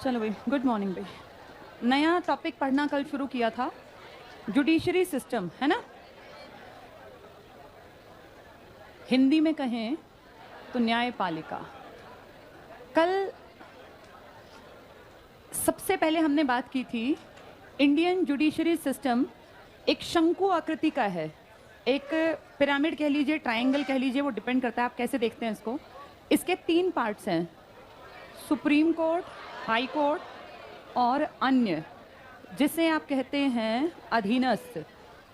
चलो भाई, good morning भाई। नया टॉपिक पढ़ना कल शुरू किया था, जुडिशरी सिस्टम, है ना। हिंदी में कहें तो न्यायपालिका। कल सबसे पहले हमने बात की थी, इंडियन जुडिशरी सिस्टम एक शंकु आकृति का है, एक पिरामिड कह लीजिए, ट्रायंगल कह लीजिए, वो डिपेंड करता है आप कैसे देखते हैं इसको। इसके 3 पार्ट्स हैं, सुप्रीम कोर्ट, हाई कोर्ट और अन्य, जिसे आप कहते हैं अधीनस्थ,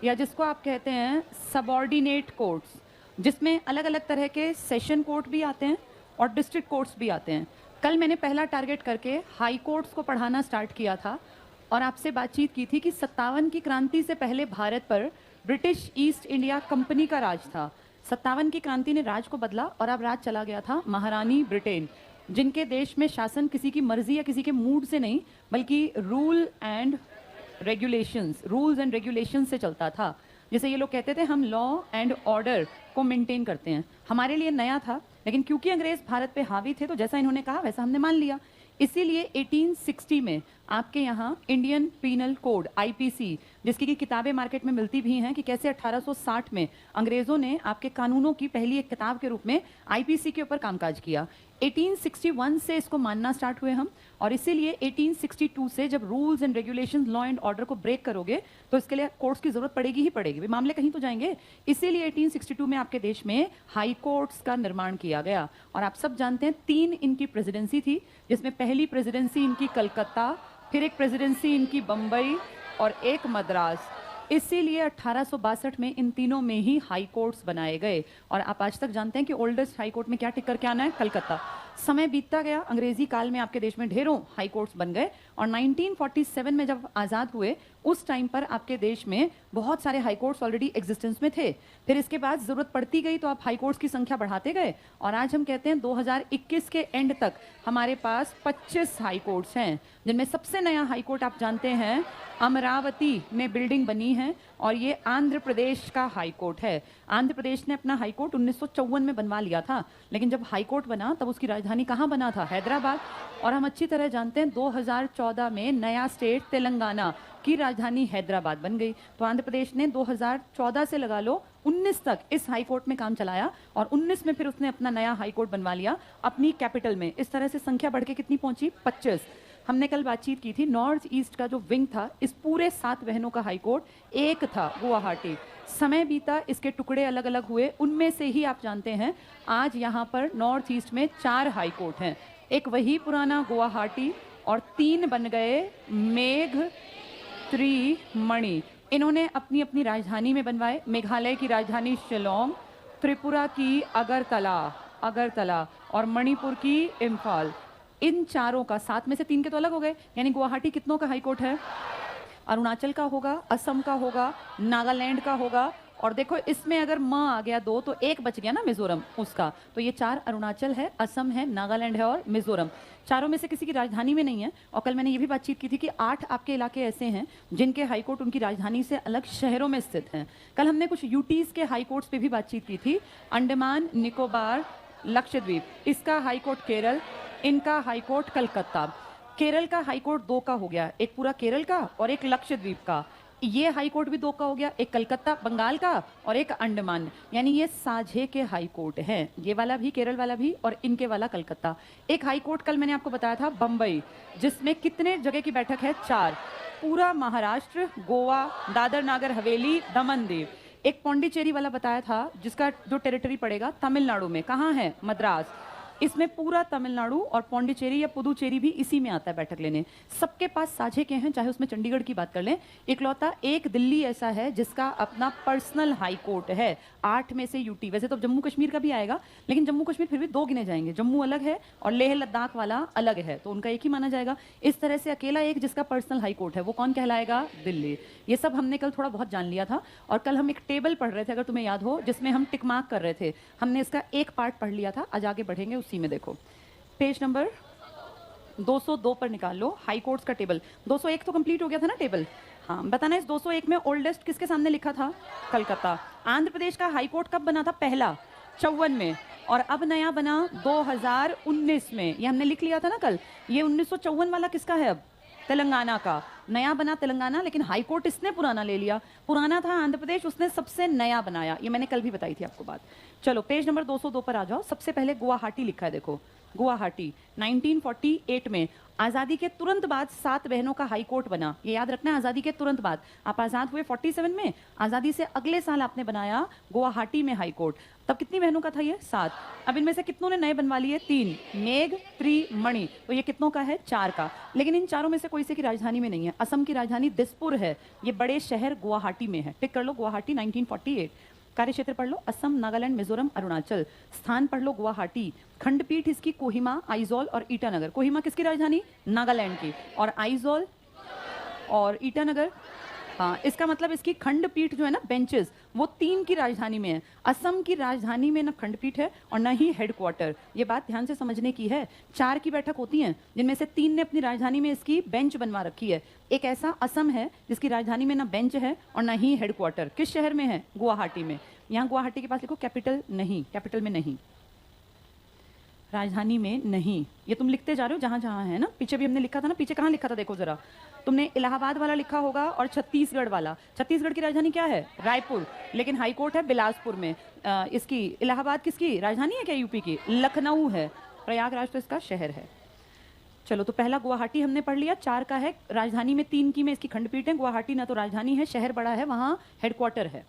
या जिसको आप कहते हैं सबऑर्डिनेट कोर्ट्स, जिसमें अलग अलग तरह के सेशन कोर्ट भी आते हैं और डिस्ट्रिक्ट कोर्ट्स भी आते हैं। कल मैंने पहला टारगेट करके हाई कोर्ट्स को पढ़ाना स्टार्ट किया था और आपसे बातचीत की थी कि 57 की क्रांति से पहले भारत पर ब्रिटिश ईस्ट इंडिया कंपनी का राज था। 57 की क्रांति ने राज को बदला और अब राज चला गया था महारानी ब्रिटेन, जिनके देश में शासन किसी की मर्जी या किसी के मूड से नहीं, बल्कि रूल्स एंड रेगुलेशंस से चलता था। जैसे ये लोग कहते थे हम लॉ एंड ऑर्डर को मेंटेन करते हैं। हमारे लिए नया था, लेकिन क्योंकि अंग्रेज भारत पे हावी थे तो जैसा इन्होंने कहा वैसा हमने मान लिया। इसीलिए 1860 में आपके यहाँ इंडियन पीनल कोड आईपीसी, जिसकी की किताबें मार्केट में मिलती भी हैं कि कैसे 1860 में अंग्रेज़ों ने आपके कानूनों की पहली एक किताब के रूप में आईपीसी के ऊपर कामकाज किया। 1861 से इसको मानना स्टार्ट हुए हम, और इसीलिए 1862 से जब rules and regulations, law and order को ब्रेक करोगे तो इसके लिए कोर्ट्स की जरूरत पड़ेगी ही पड़ेगी, वे मामले कहीं तो जाएंगे। इसीलिए 1862 में आपके देश में हाई कोर्ट्स का निर्माण किया गया। और आप सब जानते हैं 3 इनकी प्रेसिडेंसी थी, जिसमें पहली प्रेसिडेंसी इनकी कलकत्ता, फिर एक प्रेसिडेंसी इनकी बम्बई और एक मद्रास। इसीलिए 1862 में इन तीनों में ही हाई कोर्ट्स बनाए गए। और आप आज तक जानते हैं कि ओल्डेस्ट हाई कोर्ट में क्या टिक करके आना है, कलकत्ता। समय बीतता गया, अंग्रेजी काल में आपके देश में ढेरों हाई कोर्ट्स बन गए, और 1947 में जब आज़ाद हुए उस टाइम पर आपके देश में बहुत सारे हाई कोर्ट्स ऑलरेडी एग्जिस्टेंस में थे। फिर इसके बाद ज़रूरत पड़ती गई तो आप हाई कोर्ट्स की संख्या बढ़ाते गए, और आज हम कहते हैं 2021 के एंड तक हमारे पास 25 हाई कोर्ट्स हैं, जिनमें सबसे नया हाई कोर्ट आप जानते हैं अमरावती में बिल्डिंग बनी है, और ये आंध्र प्रदेश का हाई कोर्ट है। आंध्र प्रदेश ने अपना हाई कोर्ट 1954 में बनवा लिया था, लेकिन जब हाई कोर्ट बना तब उसकी राजधानी कहाँ बना था, हैदराबाद। और हम अच्छी तरह जानते हैं 2014 में नया स्टेट तेलंगाना की राजधानी हैदराबाद बन गई। तो आंध्र प्रदेश ने 2014 से लगा लो 19 तक इस हाई कोर्ट में काम चलाया, और 19 में फिर उसने अपना नया हाई कोर्ट बनवा लिया अपनी कैपिटल में। इस तरह से संख्या बढ़ के कितनी पहुंची, 25। हमने कल बातचीत की थी, नॉर्थ ईस्ट का जो विंग था, इस पूरे 7 बहनों का हाई कोर्ट एक था, गुवाहाटी। समय बीता, इसके टुकड़े अलग अलग हुए, उनमें से ही आप जानते हैं आज यहाँ पर नॉर्थ ईस्ट में 4 हाई कोर्ट हैं। एक वही पुराना गुवाहाटी, और 3 बन गए मेघ, त्रिमणि। इन्होंने अपनी अपनी राजधानी में बनवाए। मेघालय की राजधानी शिलोंग, त्रिपुरा की अगरतला और मणिपुर की इम्फाल। इन चारों का 7 में से 3 के तो अलग हो गए, यानी गुवाहाटी कितनों का हाई कोर्ट है, अरुणाचल का होगा, असम का होगा, नागालैंड का होगा, और देखो इसमें अगर म आ गया 2 तो 1 बच गया ना, मिजोरम उसका। तो ये 4 अरुणाचल है, असम है, नागालैंड है और मिजोरम। चारों में से किसी की राजधानी में नहीं है। और कल मैंने ये भी बातचीत की थी कि 8 आपके इलाके ऐसे हैं जिनके हाई कोर्ट उनकी राजधानी से अलग शहरों में स्थित हैं। कल हमने कुछ यूटीज के हाई कोर्ट्स पे भी बातचीत की थी, अंडमान निकोबार लक्षद्वीप, इसका हाई कोर्ट केरल, इनका हाई कोर्ट कलकत्ता। केरल का हाई कोर्ट 2 का हो गया, एक पूरा केरल का और एक लक्षद्वीप का। ये हाई कोर्ट भी 2 का हो गया, एक कलकत्ता बंगाल का और एक अंडमान, यानी ये साझे के हाई कोर्ट हैं, ये वाला भी, केरल वाला भी और इनके वाला कलकत्ता। एक हाई कोर्ट कल मैंने आपको बताया था बम्बई, जिसमें कितने जगह की बैठक है, 4, पूरा महाराष्ट्र, गोवा, दादर नागर हवेली, दमन दीव। एक पौंडीचेरी वाला बताया था, जिसका जो टेरिटरी पड़ेगा तमिलनाडु में, कहाँ है, मद्रास। इसमें पूरा तमिलनाडु और पौंडीचेरी या पुदुचेरी भी इसी में आता है बैठक लेने। सबके पास साझे के हैं, चाहे उसमें चंडीगढ़ की बात कर लें। इकलौता एक दिल्ली ऐसा है जिसका अपना पर्सनल हाई कोर्ट है। 8 में से यूटी, वैसे तो जम्मू कश्मीर का भी आएगा, लेकिन जम्मू कश्मीर फिर भी 2 गिने जाएंगे, जम्मू अलग है और लेह लद्दाख वाला अलग है, तो उनका एक ही माना जाएगा। इस तरह से अकेला एक जिसका पर्सनल हाई कोर्ट है, वो कौन कहलाएगा, दिल्ली। ये सब हमने कल थोड़ा बहुत जान लिया था। और कल हम एक टेबल पढ़ रहे थे, अगर तुम्हें याद हो, जिसमें हम टिक मार्क कर रहे थे। हमने इसका एक पार्ट पढ़ लिया था, आज आगे बढ़ेंगे उसी में। देखो पेज नंबर 202 पर निकाल लो हाई कोर्ट्स का टेबल। 201 तो कंप्लीट हो गया था ना टेबल। हाँ, बताना इस 201 में ओल्डेस्ट किसके सामने लिखा था, कलकत्ता। आंध्र प्रदेश का हाई कोर्ट कब बना था, पहला 54 में, और अब नया बना 2019 में, ये हमने लिख लिया था ना कल। ये 1954 वाला किसका है? अब तेलंगाना का। नया बना तेलंगाना, लेकिन हाई कोर्ट इसने पुराना ले लिया। पुराना था आंध्र प्रदेश, उसने सबसे नया बनाया। ये मैंने कल भी बताई थी आपको बात। चलो पेज नंबर 202 पर आ जाओ। सबसे पहले गुवाहाटी लिखा है, देखो गुवाहाटी 1948 में आज़ादी के तुरंत बाद 7 बहनों का हाई कोर्ट बना। ये याद रखना है, आज़ादी के तुरंत बाद। आप आज़ाद हुए 47 में, आज़ादी से अगले साल आपने बनाया गुवाहाटी में हाई कोर्ट। तब कितनी बहनों का था ये? 7। अब इनमें से कितनों ने नए बनवा लिए? 3, मेघ, त्रि, मणि। तो ये कितनों का है? 4 का। लेकिन इन चारों में से कोई से की राजधानी में नहीं है। असम की राजधानी दिसपुर है, ये बड़े शहर गुवाहाटी में है। टिक कर लो गुवाहाटी 1948। कार्य क्षेत्र पढ़ लो असम, नागालैंड, मिजोरम, अरुणाचल। स्थान पढ़ लो गुवाहाटी। खंडपीठ इसकी कोहिमा, आइजोल और ईटानगर। कोहिमा किसकी राजधानी? नागालैंड की। और आइजोल और ईटानगर, हाँ, इसका मतलब इसकी खंडपीठ जो है ना, बेंचेस, वो 3 की राजधानी में है। असम की राजधानी में ना खंडपीठ है और ना ही हेडक्वार्टर। ये बात ध्यान से समझने की है। 4 की बैठक होती है, जिनमें से 3 ने अपनी राजधानी में इसकी बेंच बनवा रखी है। एक ऐसा असम है जिसकी राजधानी में ना बेंच है और ना ही हेडक्वार्टर। किस शहर में है? गुवाहाटी में। यहाँ गुवाहाटी के पास लिखो कैपिटल नहीं, कैपिटल में नहीं, राजधानी में नहीं। ये तुम लिखते जा रहे हो जहां जहां है ना। पीछे भी हमने लिखा था ना, पीछे कहाँ लिखा था देखो जरा। तुमने इलाहाबाद वाला लिखा होगा और छत्तीसगढ़ वाला। छत्तीसगढ़ की राजधानी क्या है? रायपुर, लेकिन हाई कोर्ट है बिलासपुर में। इसकी इलाहाबाद किसकी राजधानी है? क्या यूपी की? लखनऊ है। प्रयागराज तो इसका शहर है। चलो तो पहला गुवाहाटी हमने पढ़ लिया। 4 का है राजधानी में, 3 की में इसकी खंडपीठ है। गुवाहाटी ना तो राजधानी है, शहर बड़ा है, वहाँ हेडक्वार्टर है।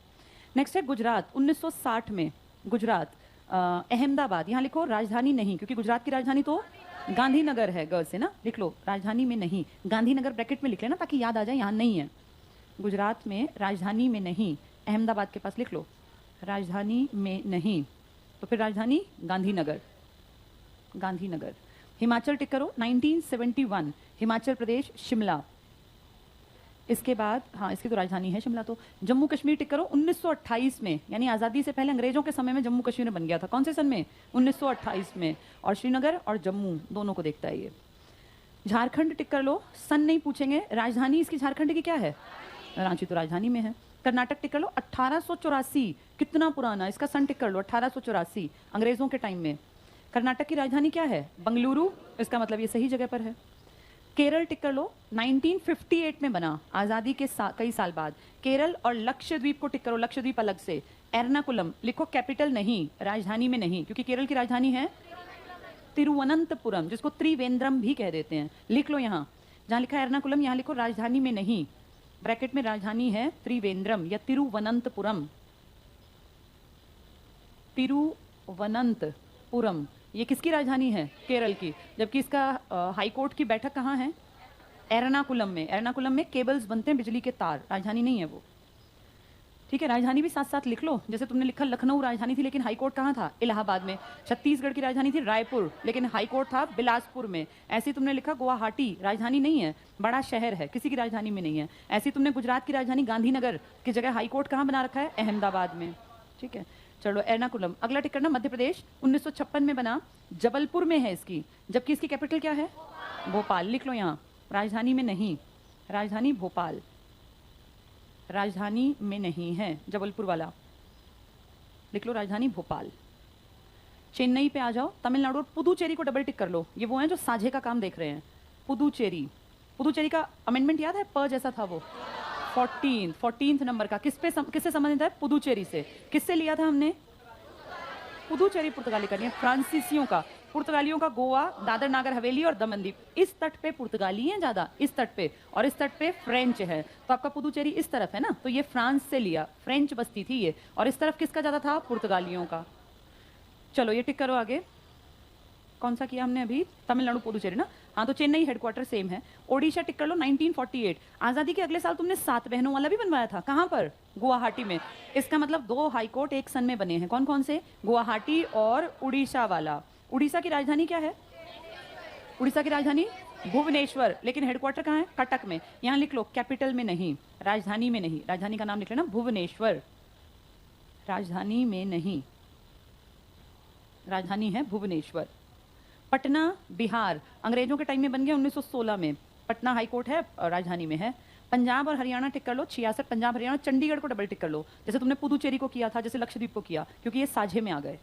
नेक्स्ट है गुजरात 1960 में। गुजरात अहमदाबाद, यहाँ लिखो राजधानी नहीं, क्योंकि गुजरात की राजधानी तो गांधीनगर है। गर्ल से ना लिख लो राजधानी में नहीं, गांधीनगर ब्रैकेट में लिख लेना ताकि याद आ जाए, यहाँ नहीं है। गुजरात में राजधानी में नहीं, अहमदाबाद के पास लिख लो राजधानी में नहीं। तो फिर राजधानी गांधीनगर, गांधीनगर। हिमाचल टिक करो 1971, हिमाचल प्रदेश शिमला। इसके बाद हाँ, इसकी तो राजधानी है शिमला। तो जम्मू कश्मीर टिक करो 1928 में, यानी आज़ादी से पहले अंग्रेजों के समय में जम्मू कश्मीर बन गया था। कौन से सन में? 1928 में। और श्रीनगर और जम्मू दोनों को देखता है ये। झारखंड टिक कर लो, सन नहीं पूछेंगे। राजधानी इसकी झारखंड की क्या है? रांची तो राजधानी में है। कर्नाटक टिक कर लो 1884, कितना पुराना, इसका सन टिक कर लो 1884, अंग्रेजों के टाइम में। कर्नाटक की राजधानी क्या है? बंगलुरु, इसका मतलब ये सही जगह पर है। केरल टिक कर लो 1958 में बना, आज़ादी के कई साल बाद। केरल और लक्षद्वीप को टिक करो, लक्षद्वीप अलग से। एर्नाकुलम लिखो कैपिटल नहीं, राजधानी में नहीं, क्योंकि केरल की राजधानी है तिरुवनंतपुरम, जिसको त्रिवेंद्रम भी कह देते हैं। लिख लो यहाँ, जहाँ लिखा है एर्नाकुलम, यहाँ लिखो राजधानी में नहीं, ब्रैकेट में राजधानी है त्रिवेंद्रम या तिरुवनंतपुरम। तिरुवनंतपुरम ये किसकी राजधानी है? केरल की। जबकि इसका हाई कोर्ट की बैठक कहाँ है? एर्नाकुलम में। एर्नाकुलम में केबल्स बनते हैं, बिजली के तार, राजधानी नहीं है वो। ठीक है, राजधानी भी साथ साथ लिख लो। जैसे तुमने लिखा लखनऊ राजधानी थी, लेकिन हाई कोर्ट कहाँ था? इलाहाबाद में। छत्तीसगढ़ की राजधानी थी रायपुर, लेकिन हाई कोर्ट था बिलासपुर में। ऐसे तुमने लिखा गुवाहाटी, राजधानी नहीं है, बड़ा शहर है, किसी की राजधानी में नहीं है। ऐसे तुमने गुजरात की राजधानी गांधीनगर की जगह हाई कोर्ट कहाँ बना रखा है? अहमदाबाद में। ठीक है, चलो एर्नाकुलम। अगला टिक करना मध्य प्रदेश 1956 में बना, जबलपुर में है इसकी, जबकि इसकी कैपिटल क्या है? भोपाल। लिख लो यहाँ, राजधानी में नहीं, राजधानी भोपाल, राजधानी में नहीं है जबलपुर वाला, लिख लो राजधानी भोपाल। चेन्नई पे आ जाओ, तमिलनाडु और पुदुचेरी को डबल टिक कर लो। ये वो हैं जो साझे का काम देख रहे हैं। पुदुचेरी, पुदुचेरी का अमेंडमेंट याद है? प जैसा था वो, 14th नंबर का। किससे संबंधित है? पुदुचेरी से। किससे लिया था हमने? पुदुचेरी पुर्तगाली का नहीं है, फ्रांसीसियों का। पुर्तगालियों का गोवा, दादर नागर हवेली और दमन द्वीप। इस तट पे पुर्तगाली हैं ज्यादा, इस तट पे, और इस तट पे फ्रेंच है। तो आपका पुदुचेरी इस तरफ है ना, तो ये फ्रांस से लिया, फ्रेंच बस्ती थी ये। और इस तरफ किसका ज्यादा था? पुर्तगालियों का। चलो ये टिक करो आगे। कौन सा किया हमने अभी? तमिलनाडु पुदुचेरी ना। हाँ, तो चेन्नई हेडक्वार्टर सेम है। ओडिशा टिक कर लो 1948। आज़ादी के अगले साल तुमने 7 बहनों वाला भी बनवाया था। कहाँ पर? गुवाहाटी में। इसका मतलब 2 हाई कोर्ट एक सन में बने हैं। कौन कौन से? गुवाहाटी और उड़ीसा वाला। उड़ीसा की राजधानी क्या है? उड़ीसा की राजधानी भुवनेश्वर, लेकिन हेडक्वार्टर कहाँ है? कटक में। यहाँ लिख लो कैपिटल में नहीं, राजधानी में नहीं। राजधानी का नाम लिख लेना भुवनेश्वर, राजधानी में नहीं, राजधानी है भुवनेश्वर। पटना बिहार, अंग्रेजों के टाइम में बन गया 1916 में। पटना हाई कोर्ट है, राजधानी में है। पंजाब और हरियाणा टिक कर लो 66, पंजाब हरियाणा। चंडीगढ़ को डबल टिक कर लो, जैसे तुमने पुदुचेरी को किया था, जैसे लक्षद्वीप को किया, क्योंकि ये साझे में आ गए।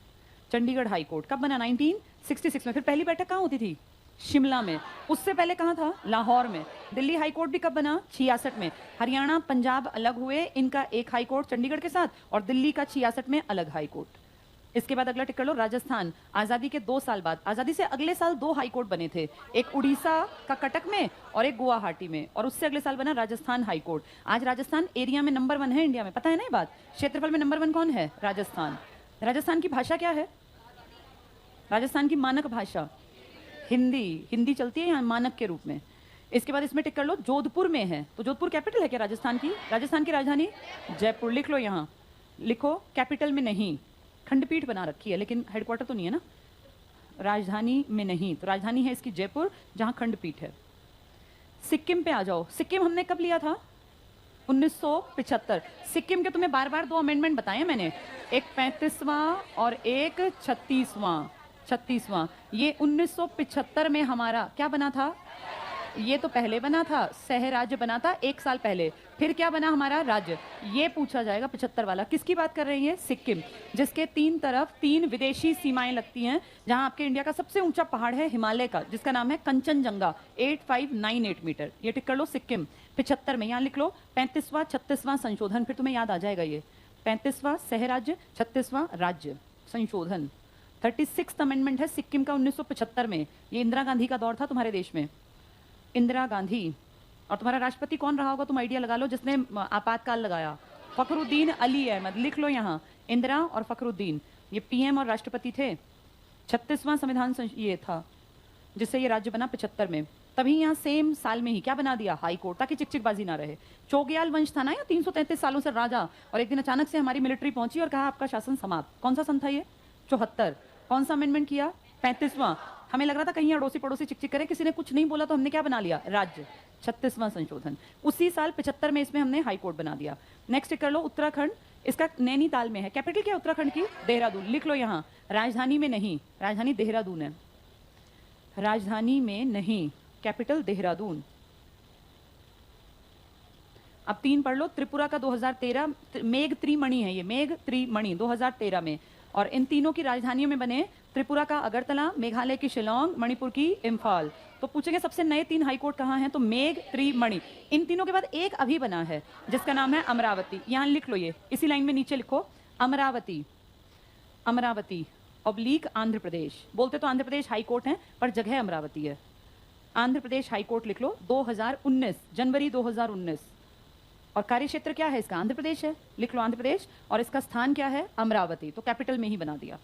चंडीगढ़ हाई कोर्ट कब बना? 1966 में। फिर पहली बैठक कहाँ होती थी? शिमला में। उससे पहले कहाँ था? लाहौर में। दिल्ली हाई कोर्ट भी कब बना? 66 में। हरियाणा पंजाब अलग हुए, इनका एक हाई कोर्ट चंडीगढ़ के साथ, और दिल्ली का 66 में अलग हाई कोर्ट। इसके बाद अगला टिक कर लो, राजस्थान। आज़ादी के 2 साल बाद, आज़ादी से अगले साल 2 हाई कोर्ट बने थे, एक उड़ीसा का कटक में और एक गुवाहाटी में, और उससे अगले साल बना राजस्थान हाई कोर्ट। आज राजस्थान एरिया में नंबर 1 है इंडिया में, पता है ना ये बात? क्षेत्रफल में नंबर 1 कौन है? राजस्थान। राजस्थान की भाषा क्या है? राजस्थान की मानक भाषा हिंदी। हिंदी चलती है यहाँ मानक के रूप में। इसके बाद इसमें टिक कर लो, जोधपुर में है, तो जोधपुर कैपिटल है क्या राजस्थान की? राजस्थान की राजधानी जयपुर। लिख लो, यहाँ लिखो, कैपिटल में नहीं, खंडपीठ बना रखी है लेकिन हेडक्वार्टर तो नहीं है ना, राजधानी में नहीं, तो राजधानी है इसकी जयपुर, जहां खंडपीठ है। सिक्किम पे आ जाओ। सिक्किम हमने कब लिया था? 1975। सिक्किम के तुम्हें बार बार 2 अमेंडमेंट बताए मैंने, एक 35वां और एक 36वां। ये 1975 में हमारा क्या बना था? ये तो पहले बना था, सह राज्य बना था 1 साल पहले। फिर क्या बना हमारा? राज्य। ये पूछा जाएगा 75 वाला। किसकी बात कर रही है? सिक्किम, जिसके 3 तरफ 3 विदेशी सीमाएं लगती हैं, जहां आपके इंडिया का सबसे ऊंचा पहाड़ है हिमालय का, जिसका नाम है कंचनजंगा, 8598 मीटर। ये टिक कर लो, सिक्किम 75 में। यहाँ लिख लो 35वां 36वां संशोधन, फिर तुम्हें याद आ जाएगा ये 35वां सह राज्य, 36वां राज्य संशोधन। 36th अमेंडमेंट है सिक्किम का 1975 में। ये इंदिरा गांधी का दौर था तुम्हारे देश में, इंदिरा गांधी। और तुम्हारा राष्ट्रपति कौन रहा होगा? तुम आइडिया लगा लो, जिसने आपातकाल लगाया। फखरुद्दीन अली अहमद। लिख लो यहाँ, इंदिरा और फखरुद्दीन, ये पीएम और राष्ट्रपति थे। 36वां संविधान ये था जिससे ये राज्य बना 75 में। तभी यहाँ सेम साल में ही क्या बना दिया? हाई कोर्ट, ताकि चिकचिकबाजी ना रहे। चौगियाल वंश था ना, या 333 सालों से राजा, और एक दिन अचानक से हमारी मिलिट्री पहुंची और कहा आपका शासन समाप्त। कौन सा सन था ये? 74। कौन सा अमेंडमेंट किया? 35वां। हमें लग रहा था कहीं अड़ोसी पड़ोसी चिक चिक करें, किसी ने कुछ नहीं बोला तो हमने क्या बना लिया? राज्य। 36वां संशोधन। उसी साल 75 में इसमें हमने हाई कोर्ट बना दिया। नेक्स्ट कर लो, उत्तराखंड। इसका नैनीताल में है। कैपिटल क्या है उत्तराखंड की? देहरादून। लिख लो यहाँ, राजधानी में नहीं, राजधानी देहरादून है, राजधानी में नहीं, कैपिटल देहरादून। अब 3 पढ़ लो, त्रिपुरा का 2013 मेघ त्रिमणि है, ये मेघ त्रिमणि 2013 में, और इन तीनों की राजधानियों में बने, त्रिपुरा का अगरतला, मेघालय की शिलोंग, मणिपुर की इम्फाल। तो पूछेंगे सबसे नए 3 हाई कोर्ट कहाँ हैं? तो मेघ त्रिमणि। इन तीनों के बाद एक अभी बना है जिसका नाम है अमरावती। यहाँ लिख लो, ये इसी लाइन में नीचे लिखो, अमरावती। अमरावती ऑब्लिक आंध्र प्रदेश। बोलते तो आंध्र प्रदेश हाई कोर्ट है, पर जगह अमरावती है। आंध्र प्रदेश हाई कोर्ट लिख लो, 2019, जनवरी 2019। और कार्य क्षेत्र क्या है इसका? आंध्र प्रदेश है। लिख लो आंध्र प्रदेश, और इसका स्थान क्या है? अमरावती। तो कैपिटल में ही बना दिया।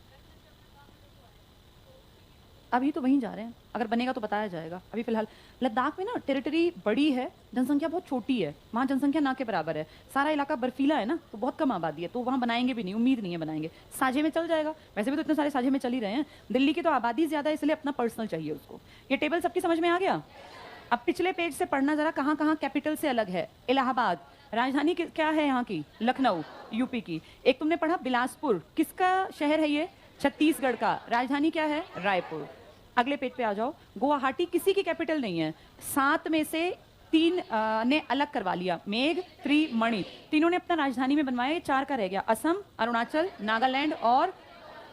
अभी तो वहीं जा रहे हैं, अगर बनेगा तो बताया जाएगा। अभी फिलहाल लद्दाख में ना टेरिटरी बड़ी है, जनसंख्या बहुत छोटी है, वहाँ जनसंख्या ना के बराबर है। सारा इलाका बर्फीला है ना, तो बहुत कम आबादी है, तो वहाँ बनाएंगे भी नहीं, उम्मीद नहीं है बनाएंगे। साझे में चल जाएगा, वैसे भी तो इतने सारे साझे में चल ही रहे हैं। दिल्ली की तो आबादी ज्यादा है, इसलिए अपना पर्सनल चाहिए उसको। ये टेबल सबकी समझ में आ गया? अब पिछले पेज से पढ़ना जरा, कहाँ कहाँ कैपिटल से अलग है। इलाहाबाद, राजधानी क्या है यहाँ की? लखनऊ, यूपी की। एक तुमने पढ़ा बिलासपुर, किसका शहर है ये? छत्तीसगढ़ का। राजधानी क्या है? रायपुर। अगले पेज पे आ जाओ, गुवाहाटी किसी की कैपिटल नहीं है। 7 में से 3 ने अलग करवा लिया, मेघ त्रिमणि, तीनों ने अपना राजधानी में बनवाया। 4 का रह गया, असम, अरुणाचल, नागालैंड, और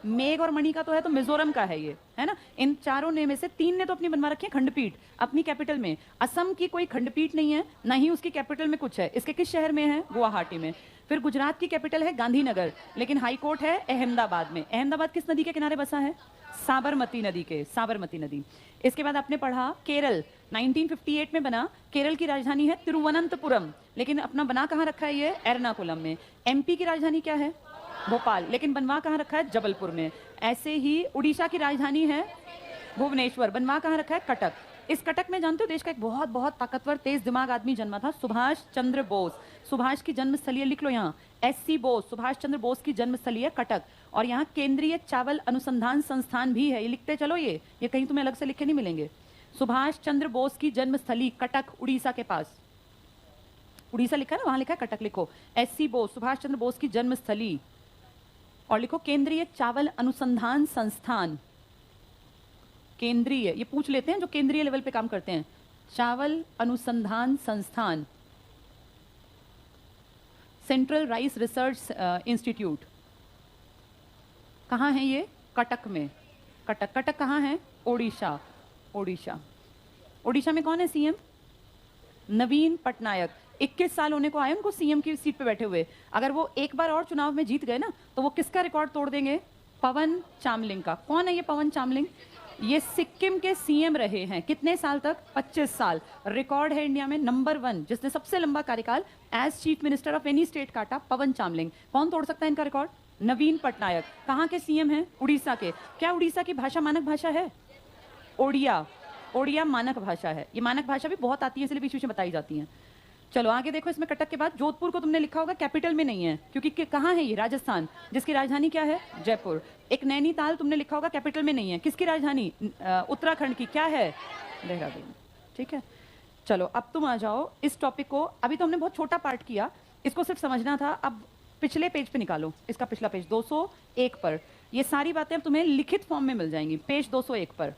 मेघ और मणि का तो है, तो मिजोरम का है ये, है ना। इन 4 ने में से 3 ने तो अपनी बनवा रखी है खंडपीठ अपनी कैपिटल में। असम की कोई खंडपीठ नहीं है, ना ही उसकी कैपिटल में कुछ है। इसके किस शहर में है? गुवाहाटी में। फिर गुजरात की कैपिटल है गांधीनगर, लेकिन हाई कोर्ट है अहमदाबाद में। अहमदाबाद किस नदी के किनारे बसा है? साबरमती नदी के, साबरमती नदी। इसके बाद आपने पढ़ा केरल, 1958 में बना। केरल की राजधानी है तिरुवनंतपुरम, लेकिन अपना बना कहाँ रखा है ये? एर्नाकुलम में। एमपी की राजधानी क्या है? भोपाल, लेकिन बनवा कहाँ रखा है? जबलपुर में। ऐसे ही उड़ीसा की राजधानी है भुवनेश्वर, बनवा कहाँ रखा है? कटक। इस कटक में जानते हो देश का एक बहुत बहुत ताकतवर तेज दिमाग आदमी जन्मा था, सुभाष चंद्र बोस। सुभाष की जन्मस्थली है, लिख लो यहाँ, SC बोस, सुभाष चंद्र बोस की जन्मस्थली है कटक। और यहाँ केंद्रीय चावल अनुसंधान संस्थान भी है, ये लिखते चलो, ये कहीं तुम्हें अलग से लिखे नहीं मिलेंगे। सुभाष चंद्र बोस की जन्मस्थली कटक, उड़ीसा के पास। उड़ीसा लिखा है ना, वहां लिखा है कटक, लिखो SC बोस, सुभाष चंद्र बोस की जन्मस्थली। और लिखो केंद्रीय चावल अनुसंधान संस्थान, केंद्रीय, ये पूछ लेते हैं जो केंद्रीय लेवल पे काम करते हैं। चावल अनुसंधान संस्थान, सेंट्रल राइस रिसर्च इंस्टीट्यूट, कहाँ है ये? कटक में। कटक, कटक कहाँ है? ओडिशा। ओडिशा, ओडिशा में कौन है सीएम? नवीन पटनायक। 21 साल होने को आए उनको सीएम की सीट पे बैठे हुए। अगर वो एक बार और चुनाव में जीत गए ना तो वो किसका रिकॉर्ड तोड़ देंगे? पवन चामलिंग का। कौन है ये पवन चामलिंग? ये सिक्किम के सीएम रहे हैं कितने साल तक? 25 साल। रिकॉर्ड है इंडिया में नंबर 1 जिसने सबसे लंबा कार्यकाल as chief minister of any state काटा, पवन चामलिंग। कौन तोड़ सकता है इनका रिकॉर्ड? नवीन पटनायक। कहाँ के सीएम हैं? उड़ीसा के। क्या उड़ीसा की भाषा मानक भाषा है? ओडिया। ओडिया मानक भाषा है। ये मानक भाषा भी बहुत आती है इसलिए बीच बीच में बताई जाती है। चलो आगे देखो, इसमें कटक के बाद जोधपुर को तुमने लिखा होगा कैपिटल में नहीं है क्योंकि कहाँ है ये? राजस्थान, जिसकी राजधानी क्या है? जयपुर। एक नैनीताल तुमने लिखा होगा कैपिटल में नहीं है, किसकी राजधानी? उत्तराखंड की, क्या है? देहरादून। ठीक है, चलो अब तुम आ जाओ इस टॉपिक को। अभी तो हमने बहुत छोटा पार्ट किया, इसको सिर्फ समझना था। अब पिछले पेज पे निकालो, इसका पिछला पेज 201 पर। ये सारी बातें अब तुम्हें लिखित फॉर्म में मिल जाएंगी, पेज 201 पर।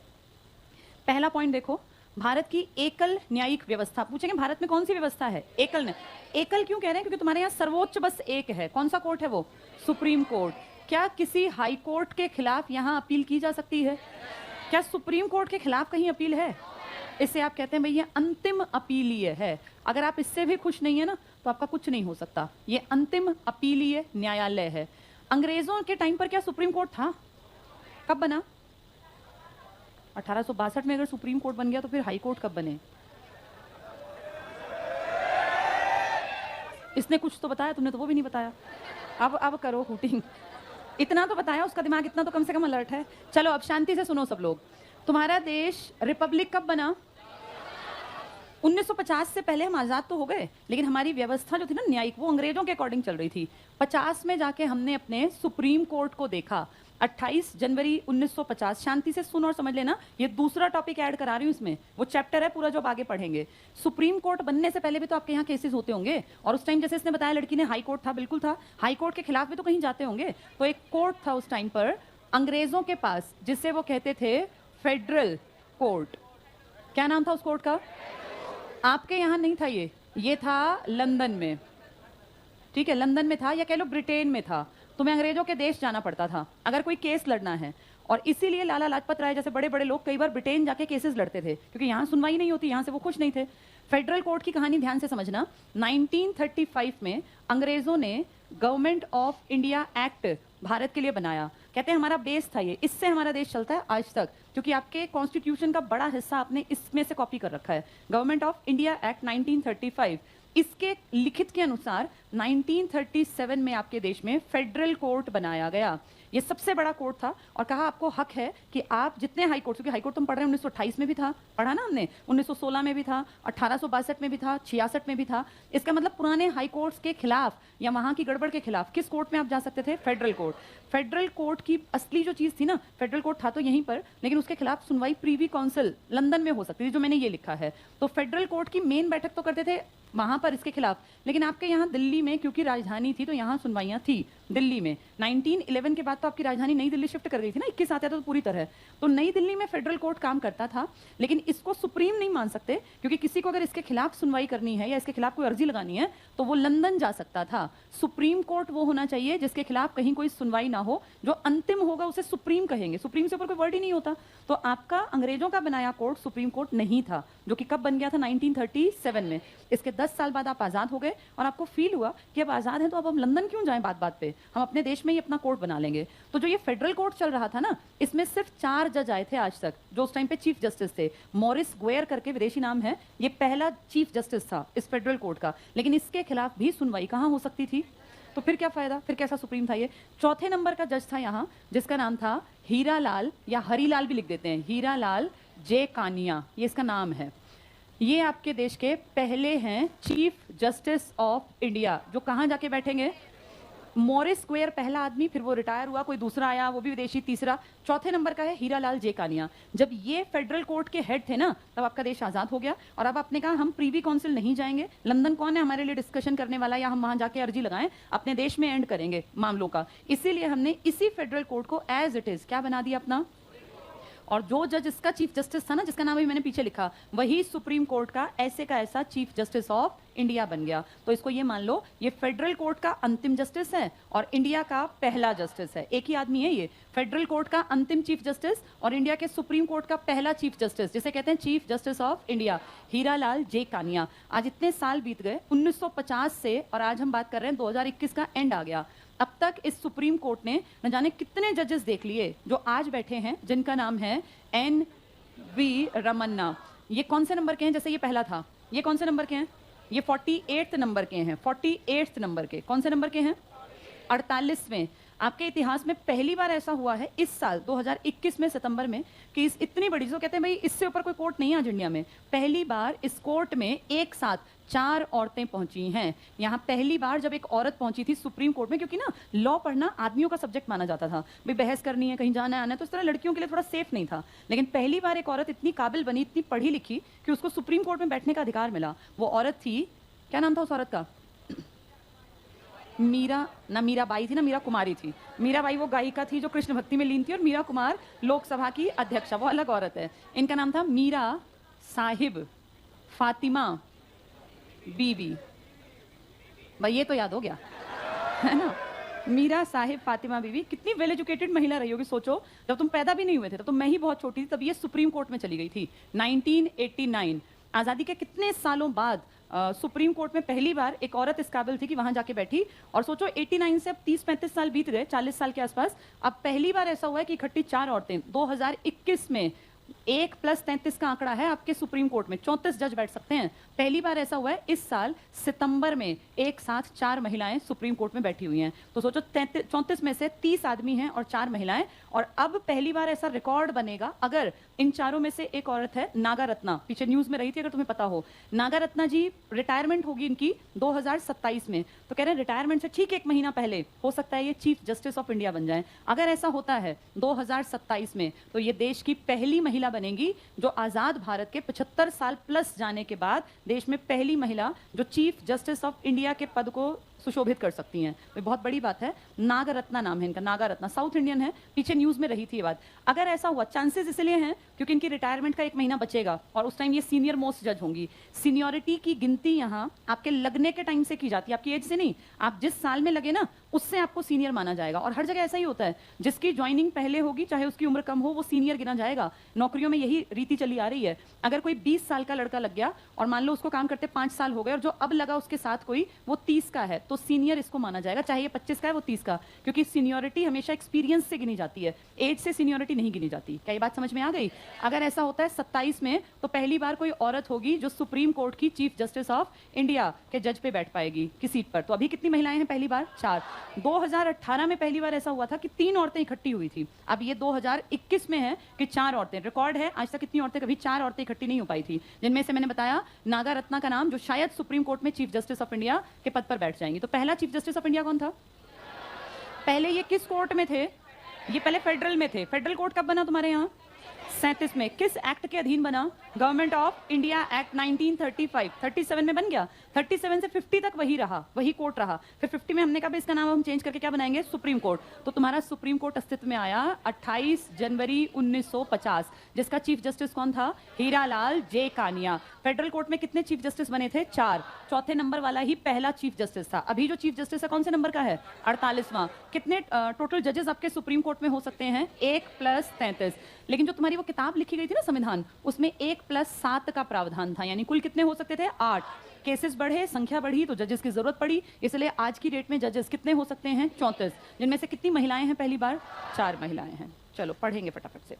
पहला पॉइंट देखो, भारत की एकल न्यायिक व्यवस्था। पूछेंगे भारत में कौन सी व्यवस्था है? एकल। एकल क्यों कह रहे हैं? क्योंकि तुम्हारे यहाँ सर्वोच्च बस एक है। कौन सा कोर्ट है वो? Supreme court. क्या किसी हाई कोर्ट के खिलाफ यहाँ अपील की जा सकती है? क्या सुप्रीम कोर्ट के खिलाफ कहीं अपील है? इससे आप कहते हैं भाई ये अंतिम अपीलीय है। अगर आप इससे भी खुश नहीं है ना तो आपका कुछ नहीं हो सकता। ये अंतिम अपीलीय न्यायालय है। अंग्रेजों के टाइम पर क्या सुप्रीम कोर्ट था? कब बना? 1862 में अगर सुप्रीम कोर्ट बन गया तो फिर हाई कोर्ट कब बने? इसने कुछ तो बताया, तुमने तो वो भी नहीं बताया। अब करो हुटिंग। इतना तो बताया, उसका दिमाग इतना तो कम से कम अलर्ट है। चलो अब शांति से सुनो सब लोग। तुम्हारा देश रिपब्लिक कब बना? 1950 से पहले हम आजाद तो हो गए, लेकिन हमारी व्यवस्था जो थी ना न्यायिक, वो अंग्रेजों के अकॉर्डिंग चल रही थी। 50 में जाके हमने अपने सुप्रीम कोर्ट को देखा। 28 जनवरी 1950। शांति से सुन और समझ लेना, ये दूसरा टॉपिक ऐड करा रही हूँ इसमें, वो चैप्टर है पूरा जो आप आगे पढ़ेंगे। सुप्रीम कोर्ट बनने से पहले भी तो आपके यहाँ केसेस होते होंगे, और उस टाइम जैसे इसने बताया लड़की ने हाई कोर्ट था, बिल्कुल था। हाई कोर्ट के खिलाफ भी तो कहीं जाते होंगे। तो एक कोर्ट था उस टाइम पर अंग्रेजों के पास जिसे वो कहते थे फेडरल कोर्ट। क्या नाम था उस कोर्ट का? आपके यहाँ नहीं था ये था लंदन में। ठीक है, लंदन में था, या कह लो ब्रिटेन में था। तुम्हें अंग्रेजों के देश जाना पड़ता था अगर कोई केस लड़ना है, और इसीलिए लाला लाजपत राय जैसे बड़े बड़े लोग कई बार ब्रिटेन जाके केसेस लड़ते थे क्योंकि यहाँ सुनवाई नहीं होती, यहाँ से वो खुश नहीं थे। फेडरल कोर्ट की कहानी ध्यान से समझना। 1935 में अंग्रेजों ने government of India act Bharat के लिए बनाया। कहते हैं हमारा बेस था ये, इससे हमारा देश चलता है आज तक, क्योंकि आपके कॉन्स्टिट्यूशन का बड़ा हिस्सा आपने इसमें से कॉपी कर रखा है। गवर्नमेंट ऑफ इंडिया एक्ट 1935, इसके लिखित के अनुसार 1937 में आपके देश में फेडरल कोर्ट बनाया गया। ये सबसे बड़ा कोर्ट था, और कहा आपको हक है कि आप जितने हाई कोर्ट, क्योंकि हाई कोर्ट तुम पढ़ रहे हैं 1928 में भी था, पढ़ा ना हमने, 1916 में भी था, 1862 में भी था, 66 में भी था। इसका मतलब पुराने हाई कोर्ट्स के खिलाफ या वहां की गड़बड़ के खिलाफ किस कोर्ट में आप जा सकते थे? Federal court. फेडरल कोर्ट की असली जो चीज थी ना, फेडरल कोर्ट था तो यहीं पर, लेकिन उसके खिलाफ सुनवाई प्रीवी काउंसिल लंदन में हो सकती थी, जो मैंने ये लिखा है। तो फेडरल कोर्ट की मेन बैठक तो करते थे वहां पर इसके खिलाफ, लेकिन आपके यहाँ दिल्ली में क्योंकि राजधानी थी तो यहाँ सुनवाइयां थी दिल्ली में। 1911 के बाद तो आपकी राजधानी नई दिल्ली शिफ्ट कर गई थी ना, 21 आते तो पूरी तरह। तो नई दिल्ली में फेडरल कोर्ट काम करता था, लेकिन इसको सुप्रीम नहीं मान सकते, क्योंकि किसी को अगर इसके खिलाफ सुनवाई करनी है या इसके खिलाफ कोई अर्जी लगानी है तो वो लंदन जा सकता था। सुप्रीम कोर्ट वो होना चाहिए जिसके खिलाफ कहीं कोई सुनवाई ना हो, जो अंतिम होगा उसे सुप्रीम कहेंगे। सुप्रीम से ऊपर कोई वर्ड ही नहीं होता। तो आपका अंग्रेजों का बनाया कोर्ट सुप्रीम कोर्ट नहीं था, जो कि कब बन गया था? 1937 में। इसके 10 साल बाद आप आजाद हो गए, और आपको फील हुआ कि अब आजाद हैं तो अब हम लंदन क्यों जाएं बात बात पे, हम अपने देश में ही अपना कोर्ट बना लेंगे। तो जो ये फेडरल कोर्ट चल रहा था ना, इसमें सिर्फ 4 जज आए थे आज तक, जो उस टाइम पे चीफ जस्टिस थे। मॉरिस ग्वेयर करके विदेशी नाम है, ये पहला चीफ जस्टिस था इस फेडरल कोर्ट का, लेकिन इसके खिलाफ भी सुनवाई कहाँ हो सकती थी? तो फिर क्या फायदा, फिर कैसा सुप्रीम था ये? चौथे नंबर का जज था यहाँ, जिसका नाम था हीरालाल, या हरीलाल भी लिख देते हैं, हीरालाल जे कानिया, ये इसका नाम है। ये आपके देश के पहले हैं चीफ जस्टिस ऑफ इंडिया, जो कहाँ जाके बैठेंगे? मॉरिस स्क्वेयर पहला आदमी, फिर वो रिटायर हुआ, कोई दूसरा आया, वो भी विदेशी, तीसरा। चौथे नंबर का है हीरालाल जे कानिया। जब ये फेडरल कोर्ट के हेड थे ना, तब आपका देश आजाद हो गया। और अब आपने कहा हम प्रीवी काउंसिल नहीं जाएंगे, लंदन कौन है हमारे लिए डिस्कशन करने वाला, या हम वहां जाके अर्जी लगाएं, अपने देश में एंड करेंगे मामलों का। इसीलिए हमने इसी फेडरल कोर्ट को एज इट इज क्या बना दिया अपना, और जो जज इसका चीफ जस्टिस था ना, जिसका नाम अभी मैंने पीछे लिखा, वही सुप्रीम कोर्ट का ऐसे चीफ जस्टिस ऑफ इंडिया बन गया। तो इसको ये मान लो, ये फेडरल कोर्ट का अंतिम जस्टिस है और इंडिया का पहला जस्टिस है। एक ही आदमी है ये, फेडरल कोर्ट का अंतिम चीफ जस्टिस और इंडिया के सुप्रीम कोर्ट का पहला चीफ जस्टिस, जिसे कहते हैं chief justice of India, Hiralal J Kania. आज इतने साल बीत गए 1950 से, और आज हम बात कर रहे हैं 2021 का एंड आ गया। अब तक इस सुप्रीम कोर्ट ने न जाने कितने जजेस देख लिए जो आज बैठे हैं, जिनका नाम है एन.वी. रमन्ना। ये कौन से नंबर के हैं? जैसे ये पहला था, ये कौन से नंबर के हैं? ये 48 नंबर के हैं, 48 नंबर के। कौन से नंबर के हैं? 48वें। आपके इतिहास में पहली बार ऐसा हुआ है इस साल 2021 में सितंबर में कि इस इतनी बड़ी, जो कहते हैं भाई इससे ऊपर कोई कोर्ट नहीं है आज इंडिया में, पहली बार इस कोर्ट में एक साथ 4 औरतें पहुंची हैं। यहाँ पहली बार जब एक औरत पहुंची थी सुप्रीम कोर्ट में, क्योंकि ना लॉ पढ़ना आदमियों का सब्जेक्ट माना जाता था, भाई बहस करनी है, कहीं जाना है आना है, तो इस तरह लड़कियों के लिए थोड़ा सेफ नहीं था। लेकिन पहली बार एक औरत इतनी काबिल बनी, इतनी पढ़ी लिखी कि उसको सुप्रीम कोर्ट में बैठने का अधिकार मिला। वो औरत थी, क्या नाम था उस औरत का? मीराबाई थी ना, मीरा कुमारी थी। मीराबाई वो गायिका थी जो कृष्ण भक्ति में लीन थी, और मीरा कुमार लोकसभा की अध्यक्षा, वो अलग औरत है। इनका नाम था मीरा साहिब फातिमा बीबी। भाई ये तो याद हो गया है ना, मीरा साहिब फातिमा बीबी। कितनी वेल एजुकेटेड महिला रही होगी, सोचो। जब तुम पैदा भी नहीं हुए थे तब तो मैं ही बहुत छोटी थी, तब ये सुप्रीम कोर्ट में चली गई थी। 1989 आज़ादी के कितने सालों बाद सुप्रीम कोर्ट में पहली बार एक औरत इस काबिल थी कि वहां जाके बैठी। और सोचो 89 से अब 30-35 साल बीत गए, 40 साल के आसपास। अब पहली बार ऐसा हुआ है कि इकट्ठी 4 औरतें 2021 में 1+33 का आंकड़ा है आपके सुप्रीम कोर्ट में, 34 जज बैठ सकते हैं। पहली बार ऐसा हुआ है इस साल सितंबर में एक साथ 4 महिलाएं सुप्रीम कोर्ट में बैठी हुई हैं। तो सोचो 34 में से 30 आदमी हैं और 4 महिलाएं। और अब पहली बार ऐसा रिकॉर्ड बनेगा अगर इन चारों में से एक औरत है, नागा रत्ना, पीछे न्यूज में रही थी अगर तुम्हें पता हो। नागा रत्ना जी रिटायरमेंट होगी इनकी 2027 में, तो कह रहे हैं रिटायरमेंट से ठीक 1 महीना पहले हो सकता है ये चीफ जस्टिस ऑफ इंडिया बन जाए। अगर ऐसा होता है 2027 में, तो ये देश की पहली महिला बनेगी जो आजाद भारत के 75 साल प्लस जाने के बाद देश में पहली महिला जो चीफ जस्टिस ऑफ इंडिया के पद को सुशोभित कर सकती हैं। तो बहुत बड़ी बात है। नागरत्ना नाम है इनका, नागरत्ना, साउथ इंडियन है, पीछे न्यूज में रही थी ये बात। अगर ऐसा हुआ, चांसेस इसलिए हैं क्योंकि इनकी रिटायरमेंट का 1 महीना बचेगा और उस टाइम ये सीनियर मोस्ट जज होंगी। सीनियरिटी की गिनती यहाँ आपके लगने के टाइम से की जाती है, आपकी एज से नहीं। आप जिस साल में लगे ना उससे आपको सीनियर माना जाएगा। और हर जगह ऐसा ही होता है, जिसकी ज्वाइनिंग पहले होगी चाहे उसकी उम्र कम हो, वो सीनियर गिना जाएगा। नौकरियों में यही रीति चली आ रही है। अगर कोई 20 साल का लड़का लग गया और मान लो उसको काम करते 5 साल हो गए और जो अब लगा उसके साथ कोई वो 30 का है, तो सीनियर इसको माना जाएगा, चाहे ये 25 का है वो 30 का, क्योंकि सीनियरिटी हमेशा एक्सपीरियंस से गिनी जाती है, एज से सीनियरिटी नहीं गिनी जाती। क्या ये बात समझ में आ गई? अगर ऐसा होता है 27 में, तो पहली बार कोई औरत होगी जो सुप्रीम कोर्ट की चीफ जस्टिस ऑफ इंडिया के जज पे बैठ पाएगी की सीट पर। तो अभी कितनी महिलाएं हैं? पहली बार 4। 2018 में पहली बार ऐसा हुआ था कि 3 औरतें इकट्ठी हुई थी। अब ये 2021 में है कि 4 औरतें। रिकॉर्ड है आज तक कितनी औरतें, कभी 4 औरतें इकट्ठी नहीं हो पाई थी, जिनमें से मैंने बताया नागा रत्ना का नाम, जो शायद सुप्रीम कोर्ट में चीफ जस्टिस ऑफ इंडिया के पद पर बैठ जाएंगी। तो पहला चीफ जस्टिस ऑफ इंडिया कौन था? पहले ये किस कोर्ट में थे? ये पहले फेडरल में थे। फेडरल कोर्ट कब बना तुम्हारे यहाँ? 37 में। किस एक्ट के अधीन बना? Government of India act 1935। 37 में बन गया। 37 से 50 तक वही रहा, वही कोर्ट रहा। फिर 50 में हमने कहा इसका नाम हम चेंज करके क्या बनाएंगे? Supreme court. तो तुम्हारा सुप्रीम कोर्ट अस्तित्व में आया 28 जनवरी 1950, जिसका चीफ जस्टिस कौन था? Hiralal J Kania. Federal court में कितने चीफ जस्टिस बने थे? 4। चौथे नंबर वाला ही पहला चीफ जस्टिस था। अभी जो चीफ जस्टिस है कौन से नंबर का है? 48वां। कितने टोटल जजेस आपके सुप्रीम कोर्ट में हो सकते हैं? 1+33। लेकिन जो तुम्हारी वो किताब लिखी गई थी ना संविधान, उसमें 1+7 का प्रावधान था, यानी कुल कितने हो सकते थे? 8। केसेस बढ़े, संख्या बढ़ी, तो जजेस की जरूरत पड़ी, इसलिए आज की डेट में जजेस कितने हो सकते हैं? 34। जिनमें से कितनी महिलाएं हैं? पहली बार 4 महिलाएं हैं। चलो पढ़ेंगे फटाफट से।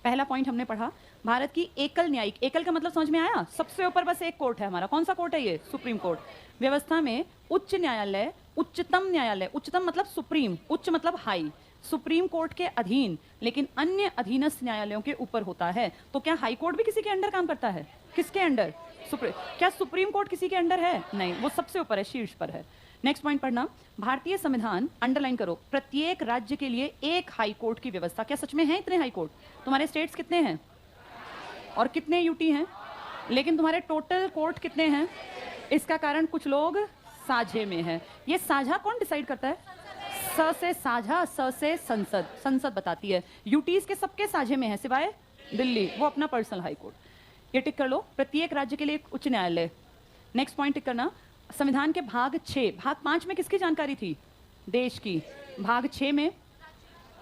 पहला पॉइंट हमने पढ़ा, भारत की एकल न्यायिक, एकल का मतलब समझ में आया? सबसे ऊपर बस एक कोर्ट है हमारा। कौन सा कोर्ट है ये? Supreme court. व्यवस्था में उच्च न्यायालय, उच्चतम न्यायालय, उच्चतम मतलब सुप्रीम, उच्च मतलब हाई, सुप्रीम कोर्ट के अधीन, लेकिन अन्य अधीनस्थ न्यायालयों के ऊपर होता है। तो क्या हाई कोर्ट भी किसी के अंडर काम करता है? किसके अंडर? क्या सुप्रीम कोर्ट किसी के अंडर है? नहीं, वो सबसे ऊपर है, शीर्ष पर है। नेक्स्ट पॉइंट पढ़ना, भारतीय संविधान, अंडरलाइन करो, प्रत्येक राज्य के लिए एक हाई कोर्ट की व्यवस्था। क्या सच में है इतने हाई कोर्ट? तुम्हारे स्टेट्स कितने हैं और कितने यूटी हैं? लेकिन तुम्हारे टोटल कोर्ट कितने हैं? इसका कारण कुछ लोग साझे में है। ये साझा कौन डिसाइड करता है? स से साझा, स से संसद, संसद बताती है। यूटीज के सबके साझे में है सिवाय दिल्ली, वो अपना पर्सनल हाई कोर्ट। ये टिक कर लो, प्रत्येक राज्य के लिए एक उच्च न्यायालय। नेक्स्ट पॉइंट टिक करना, संविधान के भाग 6, भाग 5 में किसकी जानकारी थी? देश की। भाग 6 में,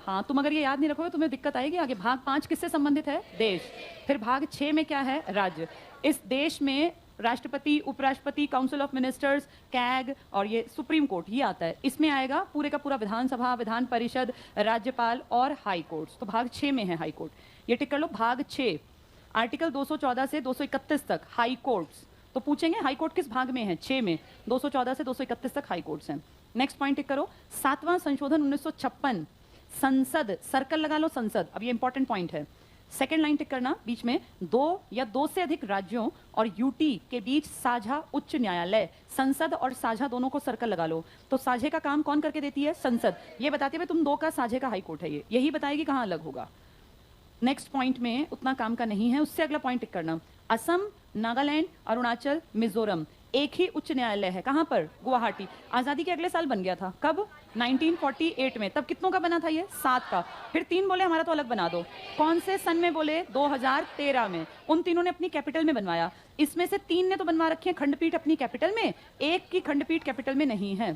हाँ तुम अगर ये याद नहीं रखोगे तुम्हें दिक्कत आएगी आगे। भाग 5 किससे संबंधित है? देश। फिर भाग 6 में क्या है? राज्य। इस देश में राष्ट्रपति, उपराष्ट्रपति, काउंसिल ऑफ मिनिस्टर्स, कैग और ये सुप्रीम कोर्ट ये आता है। इसमें आएगा पूरे का पूरा विधानसभा, विधान परिषद, राज्यपाल और हाई कोर्ट्स। तो भाग 6 में है हाई कोर्ट, ये टिक कर लो। भाग 6 आर्टिकल 214 से 231 तक हाई कोर्ट्स। तो पूछेंगे हाई कोर्ट किस भाग में है? 6 में। 214 से 231 तक हाई कोर्ट्स हैं। नेक्स्ट पॉइंट टिक करो, 7वां संशोधन 1956, संसद, सर्कल लगा लो संसद। अब ये इंपॉर्टेंट पॉइंट है। सेकेंड लाइन टिक करना, बीच में 2 या 2 से अधिक राज्यों और यूटी के बीच साझा उच्च न्यायालय। संसद और साझा दोनों को सर्कल लगा लो। तो साझे का काम कौन करके देती है? संसद। ये बताती है तुम 2 का साझे का हाई कोर्ट है, ये यही बताएगी कहाँ अलग होगा। नेक्स्ट पॉइंट में उतना काम का नहीं है, उससे अगला पॉइंट टिक करना, असम, नागालैंड, अरुणाचल, मिजोरम एक ही उच्च न्यायालय है। कहां पर? गुवाहाटी। आजादी के अगले साल बन गया था। कब? 1948 में। तब कितनों का बना था ये? 7 का। फिर 3 बोले हमारा तो अलग बना दो। कौन से सन में बोले? 2013 में। उन तीनों ने अपनी कैपिटल में बनवाया। इसमें से 3 ने तो बनवा रखे हैं खंडपीठ अपनी कैपिटल में, एक की खंडपीठ कैपिटल में नहीं है।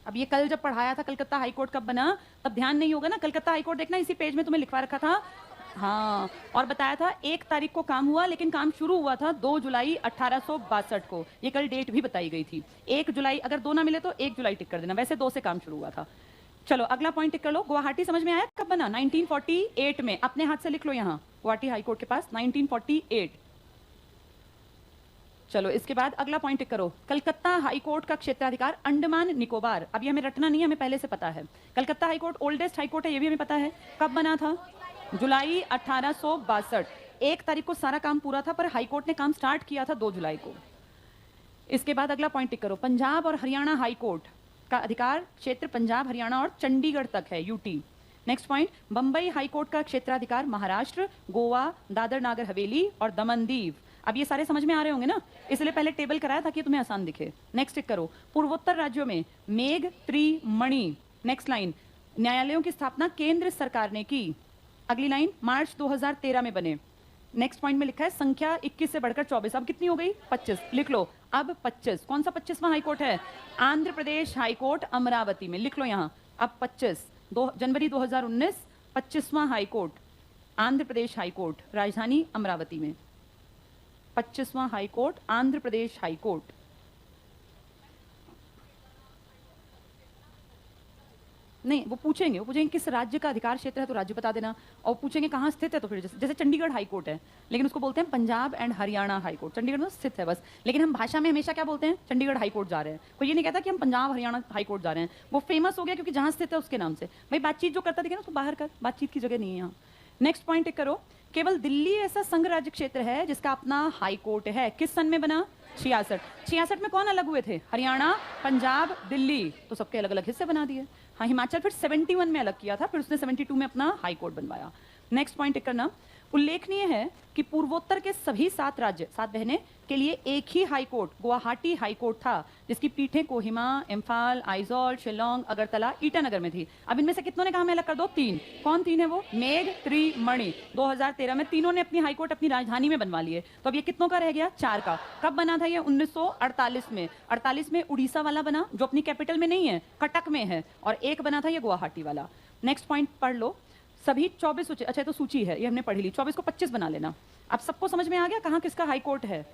अब ये कल जब पढ़ाया था कलकत्ता हाईकोर्ट कब बना, तब ध्यान नहीं होगा ना। कलकत्ता हाईकोर्ट देखना, इसी पेज में तुम्हें लिखवा रखा था। हाँ, और बताया था 1 तारीख को काम हुआ, लेकिन काम शुरू हुआ था 2 जुलाई 1862 को। ये कल डेट भी बताई गई थी। 1 जुलाई, अगर 2 ना मिले तो 1 जुलाई टिक कर देना, वैसे 2 से काम शुरू हुआ था। चलो अगला पॉइंट टिक कर लो। गुवाहाटी समझ में आया कब बना? 1948 में। अपने हाथ से लिख लो यहाँ, गुवाहाटी हाईकोर्ट के पास 1948। चलो इसके बाद अगला पॉइंट टिक करो, कलकत्ता हाईकोर्ट का क्षेत्राधिकार अंडमान निकोबार। अब ये हमें रटना नहीं है, हमें पहले से पता है। कलकत्ता हाईकोर्ट ओल्डेस्ट हाईकोर्ट है, ये भी हमें पता है। कब बना था? जुलाई 1862। 1 तारीख को सारा काम पूरा था, पर हाईकोर्ट ने काम स्टार्ट किया था 2 जुलाई को। इसके बाद अगला पॉइंट टिक करो, पंजाब और हरियाणा हाईकोर्ट का अधिकार क्षेत्र पंजाब, हरियाणा और चंडीगढ़ तक है, UT. Next point, Bambai high court का क्षेत्राधिकार महाराष्ट्र, गोवा, दादर नागर हवेली और दमन दीव। अब ये सारे समझ में आ रहे होंगे ना, इसलिए पहले टेबल कराया ताकि तुम्हें आसान दिखे। नेक्स्ट टिक करो, पूर्वोत्तर राज्यों में मेघ, त्रि, मणि। नेक्स्ट लाइन, न्यायालयों की स्थापना केंद्र सरकार ने की। अगली लाइन, मार्च 2013 में बने। नेक्स्ट पॉइंट में लिखा है संख्या 21 से बढ़कर 24। अब कितनी हो गई? 25। लिख लो अब 25। कौन सा 25वां हाईकोर्ट है? आंध्र प्रदेश हाईकोर्ट अमरावती में। लिख लो यहाँ अब 25। जनवरी 2019 25वां हाईकोर्ट आंध्र प्रदेश हाईकोर्ट, राजधानी अमरावती में। 25वां हाईकोर्ट आंध्र प्रदेश हाईकोर्ट। नहीं, वो पूछेंगे किस राज्य का अधिकार क्षेत्र है तो राज्य बता देना, और पूछेंगे कहाँ स्थित है तो फिर जैसे चंडीगढ़ हाईकोर्ट है, लेकिन उसको बोलते हैं पंजाब एंड हरियाणा हाईकोर्ट। चंडीगढ़ में स्थित है बस, लेकिन हम भाषा में हमेशा क्या बोलते हैं? चंडीगढ़ हाईकोर्ट जा रहे हैं। कोई ये नहीं कहता कि हम पंजाब हरियाणा हाईकोर्ट जा रहे हैं। वो फेमस हो गया क्योंकि जहाँ स्थित है उसके नाम से। भाई बातचीत जो करता दिखे ना उसको बाहर कर, बातचीत की जगह नहीं है यहाँ। नेक्स्ट पॉइंट टिक करो, केवल दिल्ली ऐसा संघ राज्य क्षेत्र है जिसका अपना हाई कोर्ट है। किस सन में बना? 66 में कौन अलग हुए थे? हरियाणा, पंजाब, दिल्ली, तो सबके अलग अलग हिस्से बना दिए। हाँ, हिमाचल फिर 71 में अलग किया था, फिर उसने 72 में अपना हाई कोर्ट बनवाया। नेक्स्ट पॉइंट टिक करना, उल्लेखनीय है कि पूर्वोत्तर के सभी 7 राज्य, 7 बहनें के लिए एक ही high court Guwahati high court था, जिसकी पीठें कोहिमा, इम्फाल, आइजॉल, शिलोंग, अगरतला, ईटानगर में थी। अब इनमें से कितनों ने कहा मैं अलग कर दो? 3। कौन 3 है वो? मेघ, त्रि, मणि। 2013 में तीनों ने अपनी हाई कोर्ट अपनी राजधानी में बनवा लिए। तो अब ये कितनों का रह गया? 4 का। कब बना था ये? 1948 में। 48 में उड़ीसा वाला बना, जो अपनी कैपिटल में नहीं है, कटक में है, और एक बना था ये गुवाहाटी वाला। नेक्स्ट पॉइंट पढ़ लो, सभी 24 सूची, अच्छा तो सूची है ये हमने पढ़ी ली, 24 को 25 बना लेना। अब सबको समझ में आ गया कहाँ किसका हाई कोर्ट है।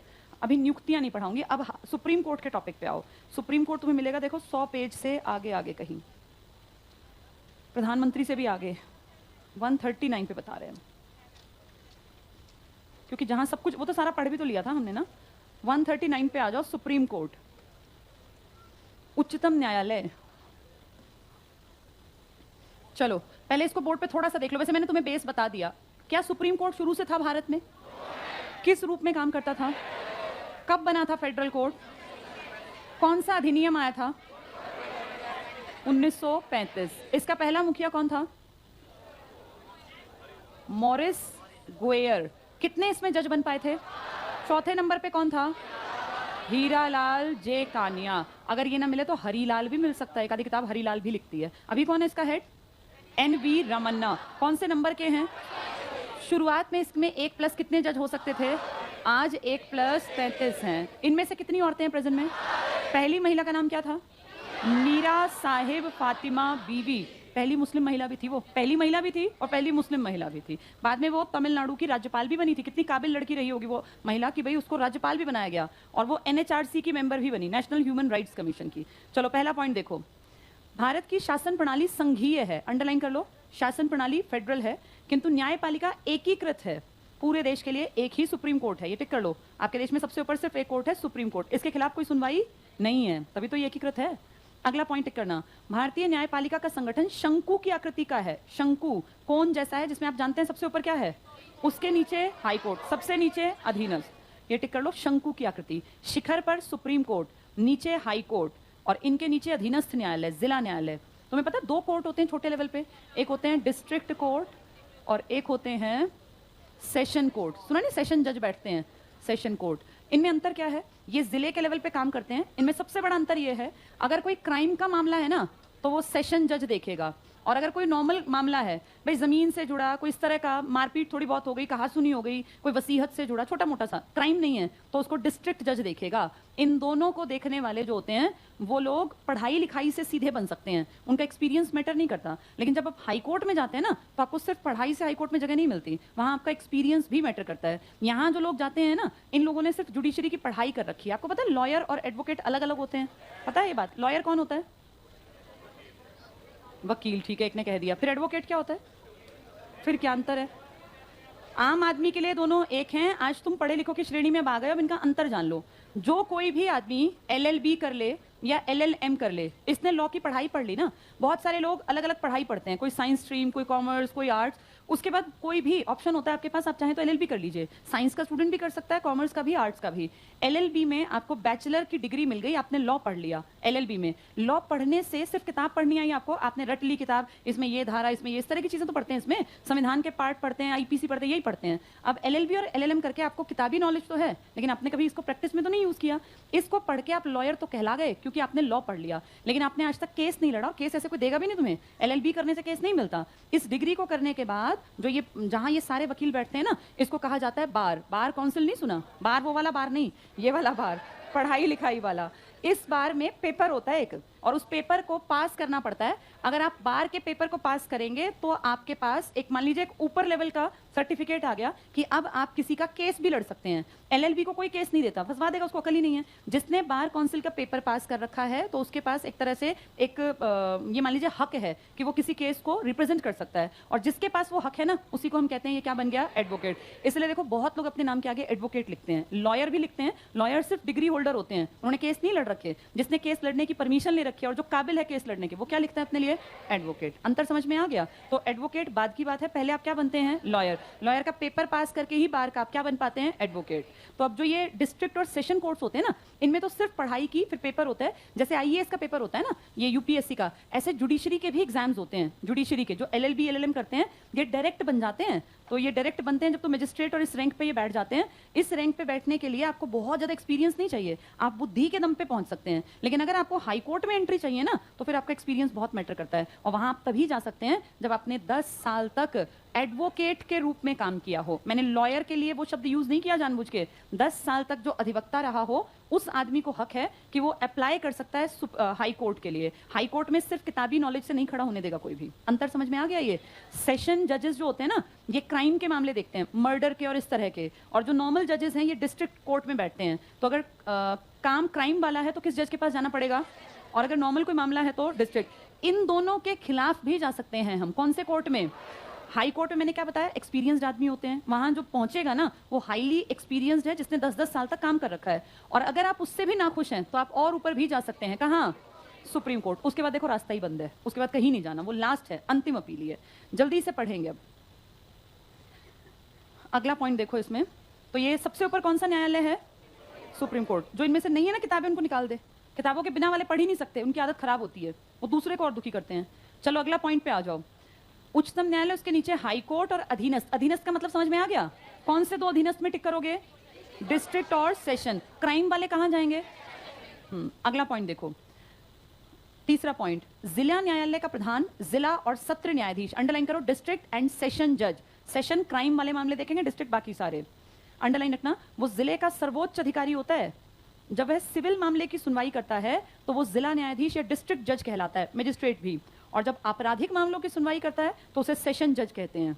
अभी नियुक्तियां नहीं पढ़ाऊंगी, अब सुप्रीम कोर्ट के टॉपिक पे आओ। सुप्रीम कोर्ट तुम्हें मिलेगा देखो 100 पेज से आगे आगे कहीं, प्रधानमंत्री से भी आगे 139 पे बता रहे हैं, क्योंकि जहां सब कुछ वो तो सारा पढ़ भी तो लिया था हमने ना। 139 पे आ जाओ, सुप्रीम कोर्ट, उच्चतम न्यायालय। चलो पहले इसको बोर्ड पे थोड़ा सा देख लो, वैसे मैंने तुम्हें बेस बता दिया। क्या सुप्रीम कोर्ट शुरू से था भारत में? किस रूप में काम करता था? कब बना था फेडरल कोर्ट? कौन सा अधिनियम आया था? 1935। इसका पहला मुखिया कौन था? मॉरिस गुएयर। कितने इसमें जज बन पाए थे? चौथे नंबर पे कौन था? हीरालाल जे कानिया। अगर ये ना मिले तो हरीलाल भी मिल सकता है, एक आधी किताब हरीलाल भी लिखती है। अभी कौन है इसका हेड? एन.वी. रमन्ना। कौन से नंबर के हैं? शुरुआत में इसमें 1+ कितने जज हो सकते थे? आज 1 + 33 हैं। इनमें से कितनी औरतें हैं प्रेजेंट में? पहली महिला का नाम क्या था? मीरा साहिब फातिमा बीवी। पहली मुस्लिम महिला भी थी वो, पहली महिला भी थी और पहली मुस्लिम महिला भी थी। बाद में वो तमिलनाडु की राज्यपाल भी बनी थी। कितनी काबिल लड़की रही होगी वो महिला की भाई, उसको राज्यपाल भी बनाया गया और वो NHRC की मेंबर भी बनी, नेशनल ह्यूमन राइट्स कमीशन की। चलो पहला पॉइंट देखो, भारत की शासन प्रणाली संघीय है, अंडरलाइन कर लो। शासन प्रणाली फेडरल है, किंतु न्यायपालिका एकीकृत है। पूरे देश के लिए एक ही सुप्रीम कोर्ट है, ये टिक कर लो। आपके देश में सबसे ऊपर सिर्फ एक कोर्ट है, सुप्रीम कोर्ट। इसके खिलाफ कोई सुनवाई नहीं है, तभी तो ये एकीकृत है। अगला पॉइंट टिक करना, भारतीय न्यायपालिका का संगठन शंकु की आकृति का है। शंकु कोन जैसा है, जिसमें आप जानते हैं सबसे ऊपर क्या है, उसके नीचे हाई कोर्ट, सबसे नीचे अधीनस्थ। ये टिक कर लो, शंकु की आकृति। शिखर पर सुप्रीम कोर्ट, नीचे हाई कोर्ट और इनके नीचे अधीनस्थ न्यायालय, जिला न्यायालय। तुम्हें पता है 2 कोर्ट होते हैं छोटे लेवल पे, एक होते हैं डिस्ट्रिक्ट कोर्ट और एक होते हैं सेशन कोर्ट। सुना नहीं, सेशन जज बैठते हैं, सेशन कोर्ट। इनमें अंतर क्या है? ये जिले के लेवल पे काम करते हैं। इनमें सबसे बड़ा अंतर ये है, अगर कोई क्राइम का मामला है ना तो वो सेशन जज देखेगा, और अगर कोई नॉर्मल मामला है भाई जमीन से जुड़ा, कोई इस तरह का मारपीट थोड़ी बहुत हो गई, कहासुनी हो गई, कोई वसीहत से जुड़ा छोटा मोटा सा क्राइम नहीं है, तो उसको डिस्ट्रिक्ट जज देखेगा। इन दोनों को देखने वाले जो होते हैं वो लोग पढ़ाई लिखाई से सीधे बन सकते हैं, उनका एक्सपीरियंस मैटर नहीं करता। लेकिन जब आप हाई कोर्ट में जाते हैं ना तो आपको सिर्फ पढ़ाई से हाई कोर्ट में जगह नहीं मिलती, वहाँ आपका एक्सपीरियंस भी मैटर करता है। यहाँ जो लोग जाते हैं ना, इन लोगों ने सिर्फ जुडिशरी की पढ़ाई कर रखी है। आपको पता है लॉयर और एडवोकेट अलग अलग होते हैं, पता है ये बात? लॉयर कौन होता है? वकील, ठीक है, एक ने कह दिया। फिर एडवोकेट क्या होता है? फिर क्या अंतर है? आम आदमी के लिए दोनों एक हैं। आज तुम पढ़े लिखो की श्रेणी में आ गए, अब इनका अंतर जान लो। जो कोई भी आदमी LLB कर ले या LLM कर ले, इसने लॉ की पढ़ाई पढ़ ली ना। बहुत सारे लोग अलग अलग पढ़ाई पढ़ते हैं, कोई साइंस स्ट्रीम, कोई कॉमर्स, कोई आर्ट्स। उसके बाद कोई भी ऑप्शन होता है आपके पास, आप चाहें तो LLB कर लीजिए। साइंस का स्टूडेंट भी कर सकता है, कॉमर्स का भी, आर्ट्स का भी। LLB में आपको बैचलर की डिग्री मिल गई, आपने लॉ पढ़ लिया। LLB में लॉ पढ़ने से सिर्फ किताब पढ़नी आई आपको, आपने रट ली किताब, इसमें ये धारा, इसमें ये, इस तरह की चीजें तो पढ़ते हैं, इसमें संविधान के पार्ट पढ़ते हैं, IPC पढ़ते हैं, यही पढ़ते हैं। अब LLB और LLM करके आपको किताबी नॉलेज तो है, लेकिन आपने कभी इसको प्रैक्टिस में तो नहीं यूज किया। इसको पढ़ के आप लॉयर तो कहला गए क्योंकि आपने लॉ पढ़ लिया, लेकिन आपने आज तक केस नहीं लड़ा। केस ऐसे कोई देगा भी नहीं तुम्हें, LLB करने से केस नहीं मिलता। इस डिग्री को करने के बाद जो ये जहां ये सारे वकील बैठते हैं ना, इसको कहा जाता है बार। बार काउंसिल नहीं सुना? बार वो वाला बार नहीं, ये वाला बार, पढ़ाई लिखाई वाला। इस बार में पेपर होता है एक, और उस पेपर को पास करना पड़ता है। अगर आप बार के पेपर को पास करेंगे तो आपके पास एक, मान लीजिए, एक ऊपर लेवल का सर्टिफिकेट आ गया कि अब आप किसी का केस भी लड़ सकते हैं। LLB को कोई केस नहीं देता, फंसवा देगा, उसको अकल ही नहीं है। जिसने बार काउंसिल का पेपर पास कर रखा है तो उसके पास एक तरह से एक ये मान लीजिए हक है कि वो किसी केस को रिप्रेजेंट कर सकता है, और जिसके पास वो हक है ना, उसी को हम कहते हैं ये क्या बन गया, एडवोकेट। इसलिए देखो बहुत लोग अपने नाम के आगे एडवोकेट लिखते हैं, लॉयर भी लिखते हैं। लॉयर सिर्फ डिग्री होल्डर होते हैं, उन्होंने केस नहीं लड़ रखे। जिसने केस लड़ने की परमिशन ले रखी है और जो काबिल है केस लड़ने के, वो क्या लिखता है अपने लिए, एडवोकेट। अंतर समझ में आ गया? तो एडवोकेट बाद की बात है, पहले आप क्या बनते हैं, लॉयर। लॉयर का पेपर पास करके ही बार का आप क्या बन पाते हैं, एडवोकेट। तो अब जो ये डिस्ट्रिक्ट और सेशन कोर्ट्स होते हैं ना, इनमें तो सिर्फ पढ़ाई की, फिर पेपर होता है। जैसे IAS का पेपर होता है ना, ये UPSC का, ऐसे जुडिशरी के भी एग्जाम्स होते हैं। जुडिशरी के जो LLB LLM करते हैं, ये डायरेक्ट बन जाते हैं। तो ये डायरेक्ट बनते हैं जब तो मजिस्ट्रेट, और इस रैंक पे ये बैठ जाते हैं। इस रैंक पे बैठने के लिए आपको बहुत ज्यादा एक्सपीरियंस नहीं चाहिए, आप बुद्धि के दम पे पहुंच सकते हैं। लेकिन अगर आपको हाई कोर्ट में एंट्री चाहिए ना, तो फिर आपका एक्सपीरियंस बहुत मैटर करता है, और वहां आप तभी जा सकते हैं जब आपने 10 साल तक एडवोकेट के रूप में काम किया हो। मैंने लॉयर के लिए वो शब्द यूज नहीं किया जानबूझ के। 10 साल तक जो अधिवक्ता रहा हो, उस आदमी को हक है कि वो अप्लाई कर सकता है हाई कोर्ट के लिए। हाई कोर्ट में सिर्फ किताबी नॉलेज से नहीं खड़ा होने देगा कोई भी। अंतर समझ में आ गया? ये सेशन जजेस जो होते हैं ना, ये क्राइम के मामले देखते हैं, मर्डर के और इस तरह के, और जो नॉर्मल जजेस हैं ये डिस्ट्रिक्ट कोर्ट में बैठते हैं। तो अगर काम क्राइम वाला है तो किस जज के पास जाना पड़ेगा, और अगर नॉर्मल कोई मामला है तो डिस्ट्रिक्ट। इन दोनों के खिलाफ भी जा सकते हैं हम। कौन से कोर्ट में? हाई कोर्ट में मैंने क्या बताया, एक्सपीरियंस्ड आदमी होते हैं, वहां जो पहुंचेगा ना वो हाईली एक्सपीरियंस्ड है, जिसने 10-10 साल तक काम कर रखा है। और अगर आप उससे भी नाखुश हैं तो आप और ऊपर भी जा सकते हैं। कहाँ? Supreme court. उसके बाद देखो रास्ता ही बंद है, उसके बाद कहीं नहीं जाना, वो लास्ट है, अंतिम अपील है। जल्दी से पढ़ेंगे अब अगला पॉइंट देखो इसमें। तो ये सबसे ऊपर कौन सा न्यायालय है? Supreme court. जो इनमें से नहीं है ना किताबें, उनको निकाल दे। किताबों के बिना वाले पढ़ ही नहीं सकते, उनकी आदत खराब होती है, वो दूसरे को और दुखी करते हैं। चलो अगला पॉइंट पे आ जाओ। उच्चतम न्यायालय, उसके नीचे हाई कोर्ट और अधीनस्थ। अधीनस्थ का मतलब समझ में आ गया? कौन से 2 अधीनस्थ में टिक करोगे? डिस्ट्रिक्ट और सेशन। क्राइम वाले कहां जाएंगे? अगला पॉइंट देखो, तीसरा पॉइंट, जिला न्यायालय का प्रधान, जिला और सत्र न्यायाधीश। अंडरलाइन करो, डिस्ट्रिक्ट एंड सेशन जज। सेशन क्राइम वाले मामले देखेंगे, डिस्ट्रिक्ट बाकी सारे। अंडरलाइन रखना, वो जिले का सर्वोच्च अधिकारी होता है। जब वह सिविल मामले की सुनवाई करता है तो वो जिला न्यायाधीश या डिस्ट्रिक्ट जज कहलाता है, मजिस्ट्रेट भी। और जब आपराधिक मामलों की सुनवाई करता है तो उसे सेशन जज कहते हैं।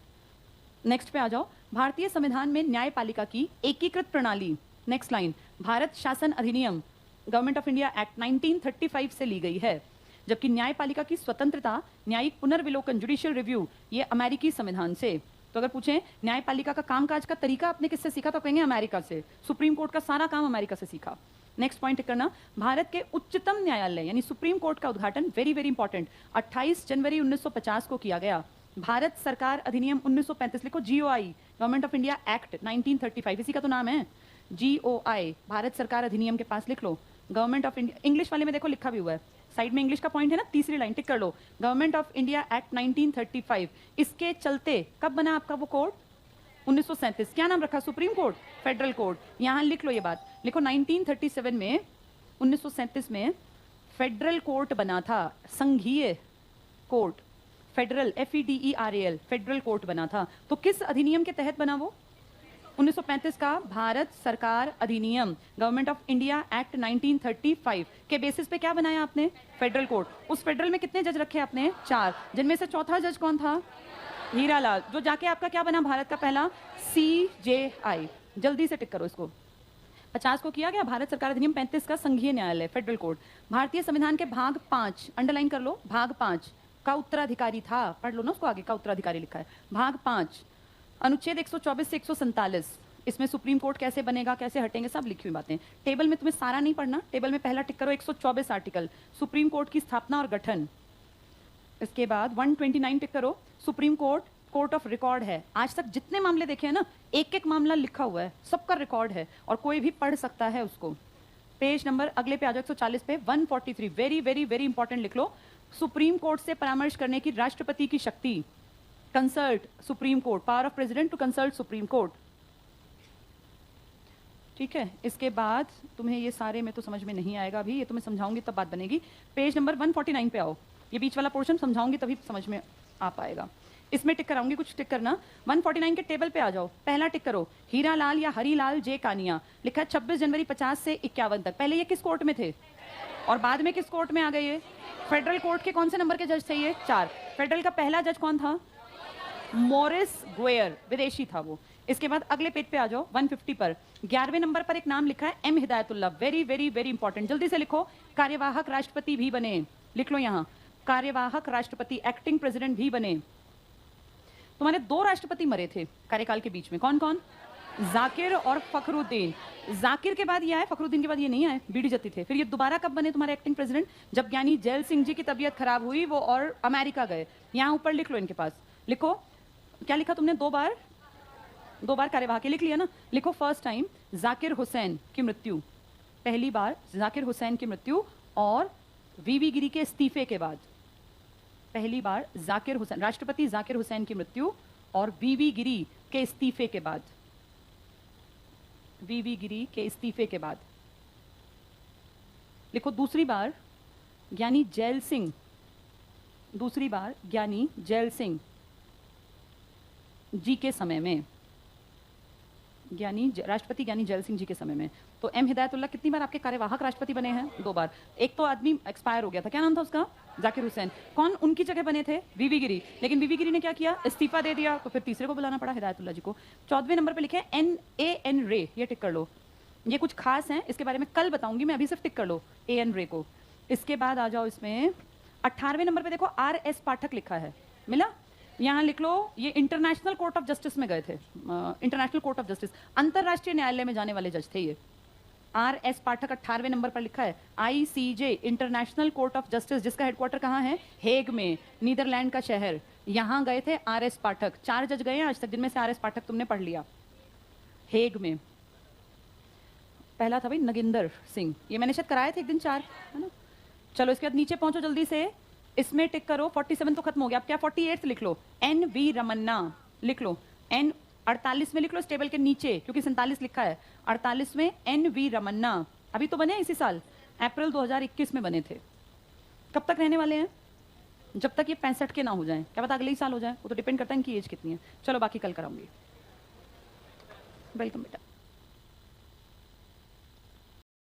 नेक्स्ट पे आ जाओ, भारतीय संविधान में न्यायपालिका की एकीकृत प्रणाली। नेक्स्ट लाइन, भारत शासन अधिनियम गवर्नमेंट ऑफ इंडिया एक्ट 1935 से ली गई है, जबकि न्यायपालिका की स्वतंत्रता, न्यायिक पुनर्विलोकन, जुडिशियल रिव्यू, ये अमेरिकी संविधान से। तो अगर पूछें न्यायपालिका का कामकाज का तरीका आपने किससे सीखा, तो कहेंगे अमेरिका से। सुप्रीम कोर्ट का सारा काम अमेरिका से सीखा। नेक्स्ट पॉइंट करना, भारत के उच्चतम न्यायालय यानी सुप्रीम कोर्ट का उद्घाटन वेरी वेरी इंपॉर्टेंट 28 जनवरी 1950 को किया गया। भारत सरकार अधिनियम 1935, लिखो GOI, government of India act 1935, इसी का तो नाम है जीओआई, भारत सरकार अधिनियम के पास लिख लो। गवर्नमेंट ऑफ इंडिया, इंग्लिश वाले में देखो लिखा भी हुआ है, साइड में इंग्लिश का पॉइंट है ना, तीसरी लाइन टिक कर लो, गवर्नमेंट ऑफ इंडिया एक्ट 1935। इसके चलते कब बना आपका वो कोर्ट, 1937। क्या नाम रखा, सुप्रीम कोर्ट, फेडरल कोर्ट। यहां लिख लो ये बात, लिखो 1937 में, 1937 में फेडरल कोर्ट बना था, संघीय court, federal FEDERAL, federal court बना था। तो किस अधिनियम के तहत बना वो, 1935 का भारत सरकार अधिनियम, गवर्नमेंट ऑफ इंडिया एक्ट 1935 के बेसिस पे क्या बनाया आपने, फेडरल कोर्ट। उस फेडरल में कितने जज रखे आपने, 4, जिनमें से चौथा जज कौन था, हीरालाल, जो जाके आपका क्या बना, भारत का पहला CJI। जल्दी से टिक करो इसको। 50 को किया गया भारत सरकार अधिनियम, 35 का संघीय न्यायालय, फेडरल कोर्ट। भारतीय संविधान के भाग 5, अंडरलाइन कर लो, भाग 5 का उत्तराधिकारी था, पढ़ लो ना उसको, आगे का उत्तराधिकारी लिखा है। भाग 5 अनुच्छेद 124 से 147, इसमें सुप्रीम कोर्ट कैसे बनेगा, कैसे हटेंगे, सब लिखी हुई बातें। टेबल में तुम्हें सारा नहीं पढ़ना, टेबल में पहला टिक करो 124 आर्टिकल, सुप्रीम कोर्ट की स्थापना और गठन। इसके बाद 129 टिक करो, supreme court court of record है। आज तक जितने मामले देखे हैं ना, एक एक मामला लिखा हुआ है, सबका रिकॉर्ड है और कोई भी पढ़ सकता है उसको। पेज नंबर अगले पे आ जाओ, 140 पे 143, वेरी वेरी वेरी इंपॉर्टेंट लिख लो, सुप्रीम कोर्ट से परामर्श करने की राष्ट्रपति की शक्ति, consult supreme court, power of president to consult supreme court. ठीक है, इसके बाद तुम्हें ये सारे में तो समझ में नहीं आएगा अभी, ये तुम्हें समझाऊंगी तब बात बनेगी। पेज नंबर 149 पे आओ, ये बीच वाला पोर्शन समझाऊंगी तभी समझ में आ पाएगा। इसमें टिक कराऊंगी, कुछ टिक करना। 149 के टेबल पे आ जाओ, पहला टिक करो, हीरालाल या हरीलाल जे कानिया, लिखा है 26 जनवरी 50 से 51 तक। पहले ये किस कोर्ट में थे और बाद में किस कोर्ट में आ गए ये, फेडरल कोर्ट के कौन से नंबर के जज थे ये, 4। फेडरल का पहला जज कौन था, मॉरिस ग्वेयर, विदेशी था वो। इसके बाद अगले पेज पे आ जाओ 150 पर, 11वें नंबर पर एक नाम लिखा है M Hidayatullah, very very very important, जल्दी से लिखो, कार्यवाहक राष्ट्रपति भी बने, लिख लो यहाँ, कार्यवाहक राष्ट्रपति, एक्टिंग प्रेसिडेंट भी बने। तुम्हारे 2 राष्ट्रपति मरे थे कार्यकाल के बीच में, कौन कौन, जाकिर और फखरुद्दीन। जाकिर के बाद ये आए, फखरुद्दीन के बाद ये नहीं आए, बीडी जत्ती थे। फिर ये दोबारा कब बने तुम्हारे एक्टिंग प्रेसिडेंट, जब ज्ञानी जैल सिंह जी की तबीयत खराब हुई, वो और अमेरिका गए। यहाँ ऊपर लिख लो, इनके पास लिखो, क्या लिखा तुमने, 2 बार कार्यवाहक लिख लिया ना, लिखो फर्स्ट टाइम जाकिर हुसैन की मृत्यु, पहली बार जाकिर हुसैन की मृत्यु, और वीवी गिरी के इस्तीफे के बाद, पहली बार जाकिर हुसैन, राष्ट्रपति जाकिर हुसैन की मृत्यु और वीवी गिरी के इस्तीफे के बाद, वीवी गिरी के इस्तीफे के बाद। लिखो दूसरी बार ज्ञानी जैल सिंह, दूसरी बार ज्ञानी जैल सिंह जी के समय में, राष्ट्रपति ज्ञानी जैल सिंह जी के समय में। तो M हिदायतुल्लाह कितनी बार आपके कार्यवाहक राष्ट्रपति बने हैं, 2 बार। एक तो आदमी एक्सपायर हो गया था, क्या नाम था उसका, जाकिर हुसैन। कौन उनकी जगह बने थे, वीवी गिरी, लेकिन वीवी गिरी ने क्या किया, इस्तीफा दे दिया, तो फिर तीसरे को बुलाना पड़ा हिदायतुल्लाह जी को। 14वें नंबर पे लिखे NAN रे, ये टिक कर लो, ये कुछ खास है, इसके बारे में कल बताऊंगी मैं, अभी सिर्फ टिक कर लो AN रे को। इसके बाद आ जाओ इसमें 18वें नंबर पे देखो RS पाठक लिखा है, मिला, यहाँ लिख लो, ये इंटरनेशनल कोर्ट ऑफ जस्टिस में गए थे, इंटरनेशनल कोर्ट ऑफ जस्टिस, अंतरराष्ट्रीय न्यायालय में जाने वाले जज थे ये। RS पाठक 18वें नंबर पर लिखा है, ICJ international court of justice, जिसका हेडक्वार्टर कहाँ है, हेग में, नीदरलैंड का शहर, यहाँ गए थे RS पाठक। 4 जज गए हैं आज तक, जिनमें से RS पाठक तुमने पढ़ लिया, हेग में। पहला था भाई नगिंदर सिंह, ये मैंने शायद कराए थे एक दिन 4, है ना। चलो इसके बाद नीचे पहुंचो जल्दी से, इसमें टिक करो, 47 तो खत्म हो गया, अब क्या 48 लिख लो, NV रमन्ना लिख लो, N 48 में लिख लो इस टेबल के नीचे, क्योंकि 47 लिखा है, 48 में NV रमन्ना, अभी तो बने इसी साल, अप्रैल 2021 में बने थे। कब तक रहने वाले हैं, जब तक ये 65 के ना हो जाएं, क्या पता अगले ही साल हो जाए, वो तो डिपेंड करता है इनकी एज कितनी है। चलो बाकी कल कराऊंगी। वेलकम बेटा।